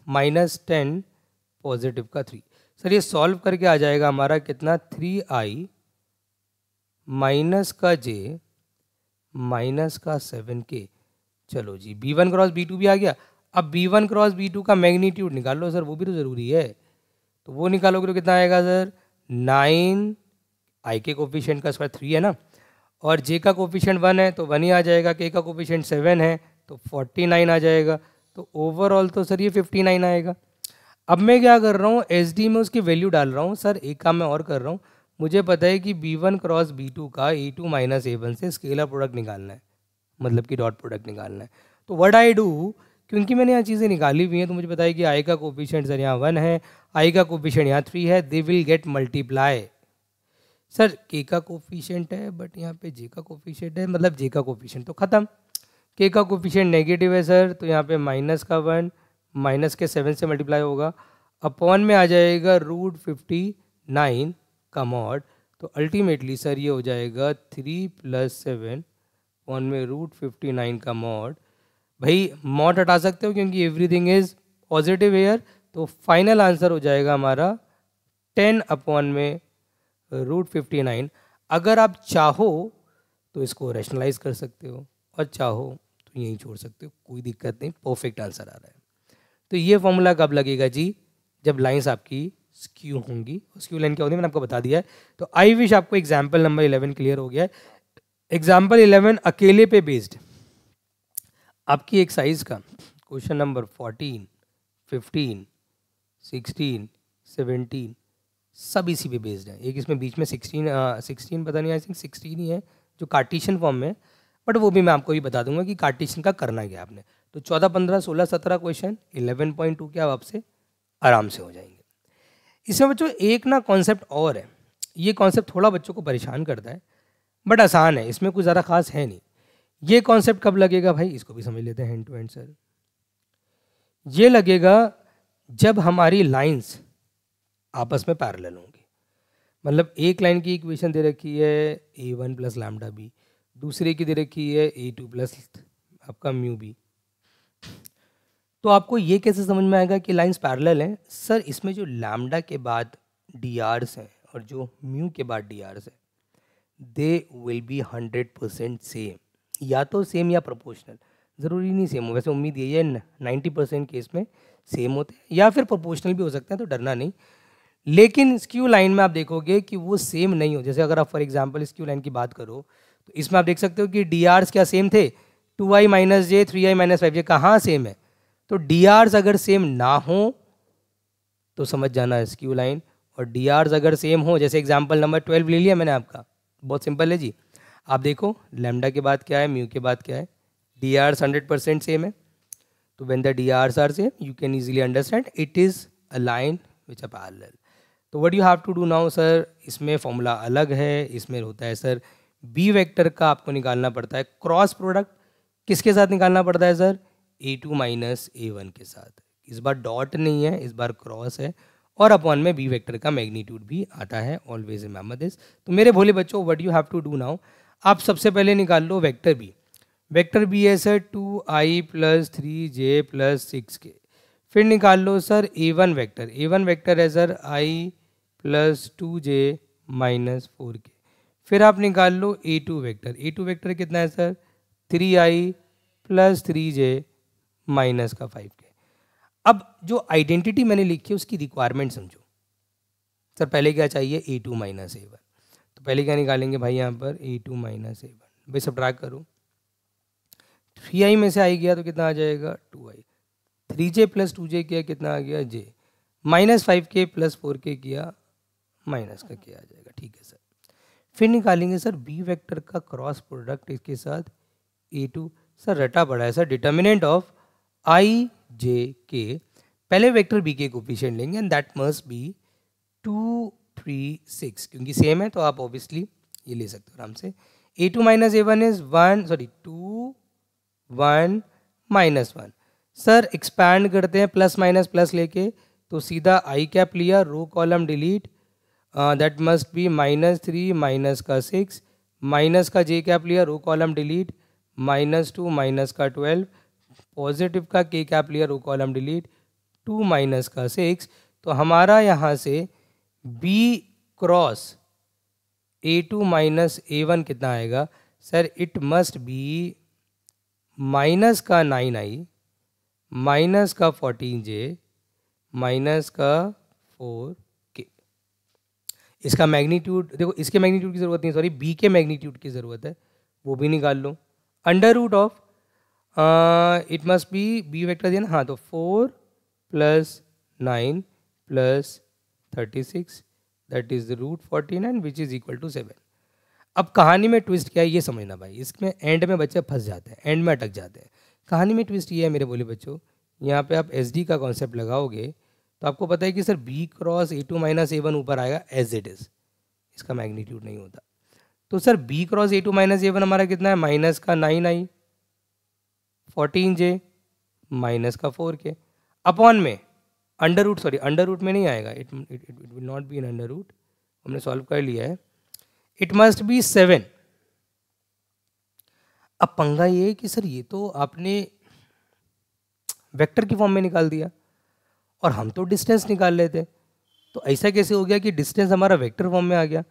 -10, पॉजिटिव का 3। सर ये सॉल्व करके आ जाएगा हमारा कितना, 3i माइनस का जे माइनस का 7k। चलो जी, B1 क्रॉस B2 भी आ गया। अब B1 क्रॉस B2 का मैग्नीट्यूड निकाल लो सर, वो भी तो ज़रूरी है, तो वो निकालोगे तो कितना आएगा सर, 9, आई के कोफिशिएंट का स्क्वायर 3 है ना, और जे का कोफिशिएंट 1 है तो 1 ही आ जाएगा, के का कोफिशिएंट 7 है तो 49 आ जाएगा, तो ओवरऑल तो सर ये 59 आएगा। अब मैं क्या कर रहा हूँ, एस डी में उसकी वैल्यू डाल रहा हूँ। सर एक काम मैं और कर रहा हूँ, मुझे पता है कि B1 क्रॉस B2 का A2 माइनस A1 से स्केलर प्रोडक्ट निकालना है, मतलब कि डॉट प्रोडक्ट निकालना है। तो व्हाट आई डू, क्योंकि मैंने यहाँ चीज़ें निकाली हुई हैं तो मुझे पता है कि आई का कोफिशिएंट सर यहाँ 1 है, आई का कोफिशिएंट यहाँ 3 है, they will get multiply. Sir के का कोफिशिएंट है बट यहाँ पे जे का कोफिशिएंट है, मतलब जे का कोफिशिएंट तो ख़त्म, के का कोफिशिएंट नेगेटिव है सर, तो यहाँ पे माइनस का 1 माइनस के 7 से मल्टीप्लाई होगा, अपॉन में आ जाएगा √59 का मॉड, तो अल्टीमेटली सर ये हो जाएगा 3 + 7 अपॉन में √59 का मॉड। भाई मॉड हटा सकते हो क्योंकि एवरीथिंग इज पॉजिटिव हेयर, तो फाइनल आंसर हो जाएगा हमारा 10 अपॉन में √59। अगर आप चाहो तो इसको रैशनलाइज कर सकते हो और चाहो तो यहीं छोड़ सकते हो, कोई दिक्कत नहीं, परफेक्ट आंसर आ रहा है। तो ये फॉर्मूला कब लगेगा जी, जब लाइंस आपकी स्क्यू होंगी। स्क्यू लाइन क्या होती है मैंने आपको बता दिया है। तो आई विश आपको एग्जाम्पल नंबर 11 क्लियर हो गया है। एग्जाम्पल 11 अकेले पे बेस्ड आपकी एक्साइज का क्वेश्चन नंबर 14, 15, 16, 17 सब इसी पे बेस्ड है। एक इसमें बीच में 16 पता नहीं, आई थिंक 16 ही है जो कार्टेशियन फॉर्म में, बट वो भी मैं आपको भी बता दूंगा कि कार्टेशियन का करना क्या आपने। तो 14, 15, 16, 17 क्वेश्चन 11.2 के आपसे आराम से हो जाएंगे। इसमें बच्चों एक ना कॉन्सेप्ट और है, ये कॉन्सेप्ट थोड़ा बच्चों को परेशान करता है बट आसान है, इसमें कुछ ज़्यादा खास है नहीं। ये कॉन्सेप्ट कब लगेगा भाई, इसको भी समझ लेते हैं हैंड टू हैंड सर। ये लगेगा जब हमारी लाइंस आपस में पैरेलल होंगी, मतलब एक लाइन की इक्वेशन दे रखी है A1 + λb, दूसरे की दे रखी है A2 + आपका μb। तो आपको ये कैसे समझ में आएगा कि लाइंस पैरेलल हैं? सर इसमें जो लैम्डा के बाद drs हैं और जो म्यू के बाद drs हैं, दे विल बी 100% सेम, या तो सेम या प्रोपोर्शनल, ज़रूरी नहीं सेम हो, वैसे उम्मीद यही है 90% केस में सेम होते हैं, या फिर प्रोपोर्शनल भी हो सकते हैं, तो डरना नहीं। लेकिन स्क्यू लाइन में आप देखोगे कि वो सेम नहीं हो। जैसे अगर आप फॉर एग्जांपल स्क्यू लाइन की बात करो तो इसमें आप देख सकते हो कि drs क्या सेम थे, 2i - j 3i - 5j कहाँ सेम है। तो drs अगर सेम ना हो तो समझ जाना स्क्यू लाइन, और drs अगर सेम हो, जैसे एग्जांपल नंबर 12 ले लिया मैंने आपका, बहुत सिंपल है जी। आप देखो लैम्डा के बाद क्या है, म्यू के बाद क्या है, drs 100% सेम है, तो when the drs are same you can easily understand it is a line which are parallel. तो what you have to do now sir, इसमें फॉर्मूला अलग है, इसमें होता है सर बी वेक्टर का आपको निकालना पड़ता है क्रॉस प्रोडक्ट, किसके साथ निकालना पड़ता है सर, A2 - A1 के साथ। इस बार डॉट नहीं है, इस बार क्रॉस है, और अपॉन में बी वेक्टर का मैग्नीट्यूड भी आता है, ऑलवेज रिमेंबर दिस। तो मेरे भोले बच्चों what you have to do now, आप सबसे पहले निकाल लो वेक्टर बी। वेक्टर बी है सर 2i + 3j + 6k। फिर निकाल लो sir A1 vector, A1 vector है सर i + 2j - 4k। फिर आप निकाल लो A2 वेक्टर, A2 वेक्टर कितना है सर 3i + 3j - 5k। अब जो आइडेंटिटी मैंने लिखी है उसकी रिक्वायरमेंट समझो। सर पहले क्या चाहिए, A2 - A1, तो पहले क्या निकालेंगे भाई यहाँ पर A2 - A1, भाई सब्ट्रैक्ट करो, 3i में से आई गया तो कितना आ जाएगा 2i, 3j + 2j किया कितना आ गया j, -5k + 4k किया माइनस का क्या आ जाएगा, ठीक है सर। फिर निकालेंगे सर बी वेक्टर का क्रॉस प्रोडक्ट इसके साथ A2। सर रटा पड़ा है सर, डिटर्मिनेंट ऑफ आई जे के, पहले वेक्टर बी के कोफिशिएंट लेंगे एंड दैट मस्ट बी 2 3 6, क्योंकि सेम है तो आप ऑब्वियसली ये ले सकते हो आराम से। A2 minus A1 is 1 sorry 2 1 minus 1। Sir expand करते हैं प्लस माइनस प्लस लेके, तो सीधा आई कैप लिया, row column delete, that must be -3 minus का 6, माइनस का जे कैप लिया, रो कॉलम डिलीट, -2 माइनस का 12, पॉजिटिव का के कैप लिया, रो कॉलम डिलीट, 2 माइनस का 6। तो हमारा यहाँ से B cross A2 minus A1 कितना आएगा sir, it must B minus का 9i माइनस का 14j माइनस का 4k। इसका मैग्नीट्यूड देखो, इसके मैग्नीट्यूड की ज़रूरत नहीं, सॉरी बी के मैग्नीट्यूड की ज़रूरत है, वो भी निकाल लो। Under root of it must be B vector दिया ना, हाँ, तो 4 + 9 + 36 that is √49 which is equal to 7। अब कहानी में ट्विस्ट क्या है ये समझना भाई, इसमें एंड में बच्चे फंस जाते हैं, एंड में अटक जाते हैं। कहानी में ट्विस्ट ये है मेरे बोले बच्चों, यहाँ पे आप एस डी का कॉन्सेप्ट लगाओगे तो आपको पता है कि sir B cross A2 minus A1 ऊपर आएगा एज इट इज़, इसका मैग्नीट्यूड नहीं होता। तो sir B cross A2 minus A1 हमारा कितना है, माइनस का 9i 14j माइनस का 4k अपॉन में under root, sorry under root में नहीं आएगा, it will not be in under root, हमने सॉल्व कर लिया है, इट मस्ट बी 7। अब पंगा ये है कि सर ये तो आपने वेक्टर की फॉर्म में निकाल दिया और हम तो डिस्टेंस निकाल लेते, तो ऐसा कैसे हो गया कि डिस्टेंस हमारा वेक्टर फॉर्म में आ गया,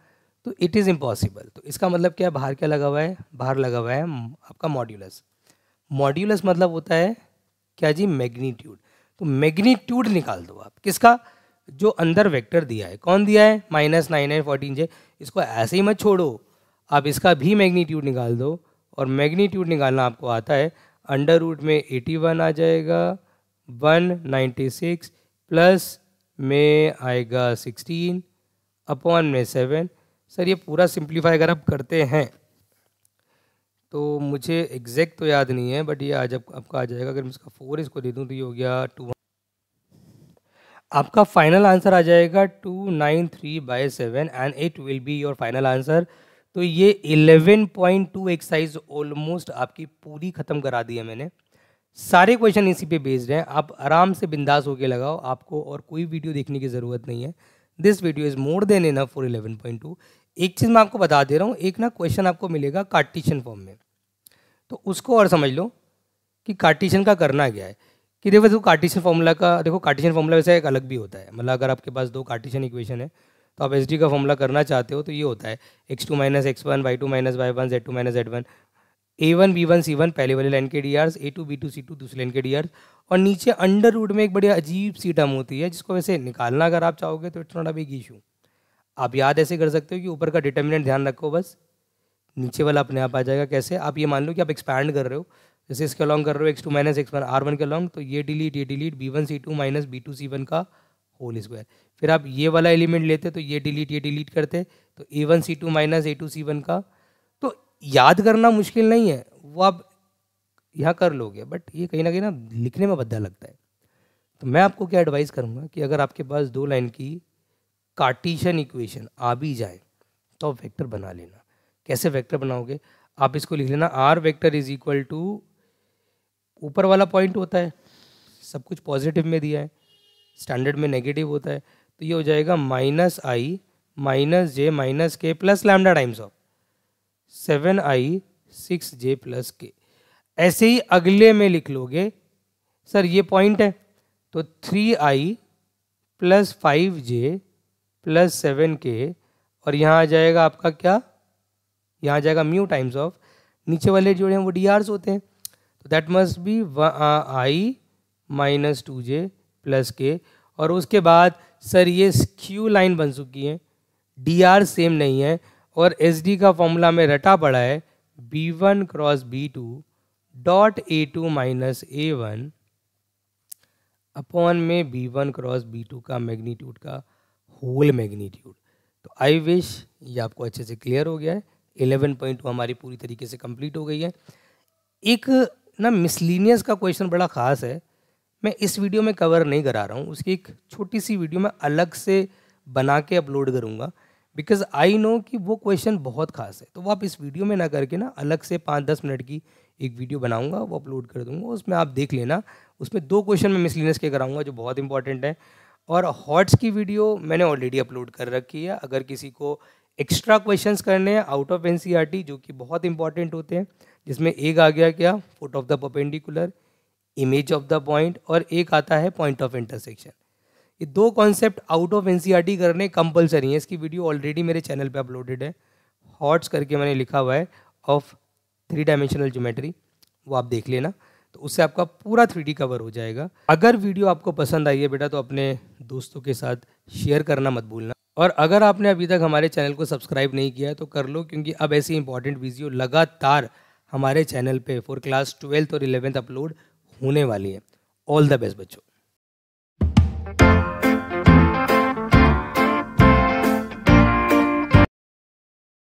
तो इट इज़ इम्पॉसिबल। तो इसका मतलब क्या है, बाहर क्या लगा हुआ है, बाहर लगा हुआ है आपका मॉड्यूलस। मॉड्यूलस मतलब होता है क्या जी, मैग्नीट्यूड। तो मैग्नीट्यूड निकाल दो आप किसका, जो अंदर वेक्टर दिया है, कौन दिया है, -9i 14j, इसको ऐसे ही मत छोड़ो, आप इसका भी मैग्नीट्यूड निकाल दो, और मैग्नीट्यूड निकालना आपको आता है, अंडर रूट में 81 आ जाएगा, 196 प्लस में आएगा 16 अपॉन में 7। सर ये पूरा सिंप्लीफाई अगर आप करते हैं तो मुझे एग्जैक्ट तो याद नहीं है, बट ये आज आपका आ जाएगा, अगर मैं इसका 4 इसको दे दूँ तो ये हो गया 2, आपका फाइनल आंसर आ जाएगा 293/7 and it will be your final answer. तो ये 11.2 एक्सरसाइज ऑलमोस्ट आपकी पूरी ख़त्म करा दी है मैंने, सारे क्वेश्चन इसी पे बेस्ड हैं, आप आराम से बिंदास होके लगाओ, आपको और कोई वीडियो देखने की ज़रूरत नहीं है। This video is more than enough for 11.2। एक चीज़ मैं आपको बता दे रहा हूँ, एक ना क्वेश्चन आपको मिलेगा कार्टेशियन फॉर्म में, तो उसको और समझ लो कि कार्टेशियन का करना क्या है, कि देखो कार्टेशियन फॉर्मूला का, देखो कार्टेशियन फॉर्मूला वैसे एक अलग भी होता है, मतलब अगर आपके पास दो कार्टेशियन इक्वेशन है तो आप एस डी का फॉर्मूला करना चाहते हो तो ये होता है x2 minus x1 y2 minus y1 z2 minus z1, a1 b1 c1 पहले वाले लाइन के D Rs, a2 b2 c2 दूसरी लाइन के डी आर्स, और नीचे अंडर रूट में एक बड़ी अजीब सी टर्म होती है जिसको वैसे निकालना अगर आप चाहोगे तो it's not a big issue, आप याद ऐसे कर सकते हो कि ऊपर का डिटर्मिनेंट ध्यान रखो बस, नीचे वाला अपने आप आ जाएगा। कैसे, आप ये मान लो कि आप एक्सपैंड कर रहे हो, जैसे इसके अलॉन्ग कर रहे हो x2 माइनस x1 r1 के अलॉन्ग, तो ये delete b1 c2 minus b2 c1 का होल स्क्वायर, फिर आप ये वाला एलिमेंट लेते तो ये डिलीट करते तो a1 c2 minus a2 c1 का, तो याद करना मुश्किल नहीं है, वो आप यहाँ कर लोगे, बट ये कहीं ना लिखने में भद्दा लगता है। तो मैं आपको क्या एडवाइस करूँगा कि अगर आपके पास दो लाइन की कार्टेशियन इक्वेशन आ भी जाए तो आप वेक्टर बना लेना। कैसे वेक्टर बनाओगे, आप इसको लिख लेना, R vector is equal to, ऊपर वाला पॉइंट होता है, सब कुछ पॉजिटिव में दिया है, स्टैंडर्ड में नेगेटिव होता है, तो ये हो जाएगा -i माइनस j माइनस के plus lambda times of 7i 6j plus के। ऐसे ही अगले में लिख लोगे, सर ये पॉइंट है तो 3i plus 5j plus 7k, और यहाँ आ जाएगा आपका क्या, यहाँ आ जाएगा म्यू टाइम्स ऑफ, नीचे वाले जो हैं वो डी आर्स होते हैं, तो that must B i minus 2j plus के, और उसके बाद सर ये क्यू लाइन बन चुकी है, डी आर सेम नहीं है, और एस डी का फॉर्मूला में रटा पड़ा है b1 cross b2 dot a2 minus a1 upon में b1 क्रॉस b2 का मैग्नीट्यूड का होल मैग्नीट्यूड। तो आई विश ये आपको अच्छे से क्लियर हो गया है। 11.2 हमारी पूरी तरीके से कंप्लीट हो गई है। एक ना मिसलीनियस का क्वेश्चन बड़ा ख़ास है, मैं इस वीडियो में कवर नहीं करा रहा हूँ, उसकी एक छोटी सी वीडियो मैं अलग से बना के अपलोड करूँगा, बिकॉज़ आई नो कि वो क्वेश्चन बहुत ख़ास है। तो वो आप इस वीडियो में ना करके ना अलग से 5-10 मिनट की एक वीडियो बनाऊँगा, वो अपलोड कर दूँगा, उसमें आप देख लेना। उसमें 2 क्वेश्चन मैं मिसलीनियस के कराऊँगा जो बहुत इंपॉर्टेंट है। और हॉट्स की वीडियो मैंने ऑलरेडी अपलोड कर रखी है। अगर किसी को एक्स्ट्रा क्वेश्चंस करने हैं आउट ऑफ एनसीईआरटी जो कि बहुत इंपॉर्टेंट होते हैं, जिसमें एक आ गया क्या, foot of the perpendicular, image of the point, और एक आता है पॉइंट ऑफ इंटरसेक्शन। ये 2 कॉन्सेप्ट आउट ऑफ एनसीईआरटी करने कंपलसरी है। इसकी वीडियो ऑलरेडी मेरे चैनल पे अपलोडेड है। हॉट्स करके मैंने लिखा हुआ है ऑफ 3 डायमेंशनल ज्योमेट्री, वो आप देख लेना। तो उससे आपका पूरा 3D कवर हो जाएगा। अगर वीडियो आपको पसंद आई है बेटा तो अपने दोस्तों के साथ शेयर करना मत भूलना। और अगर आपने अभी तक हमारे चैनल को सब्सक्राइब नहीं किया है तो कर लो, क्योंकि अब ऐसी इंपॉर्टेंट वीडियो लगातार हमारे चैनल पे फॉर क्लास 12th और 11th अपलोड होने वाली है। ऑल द बेस्ट बच्चों।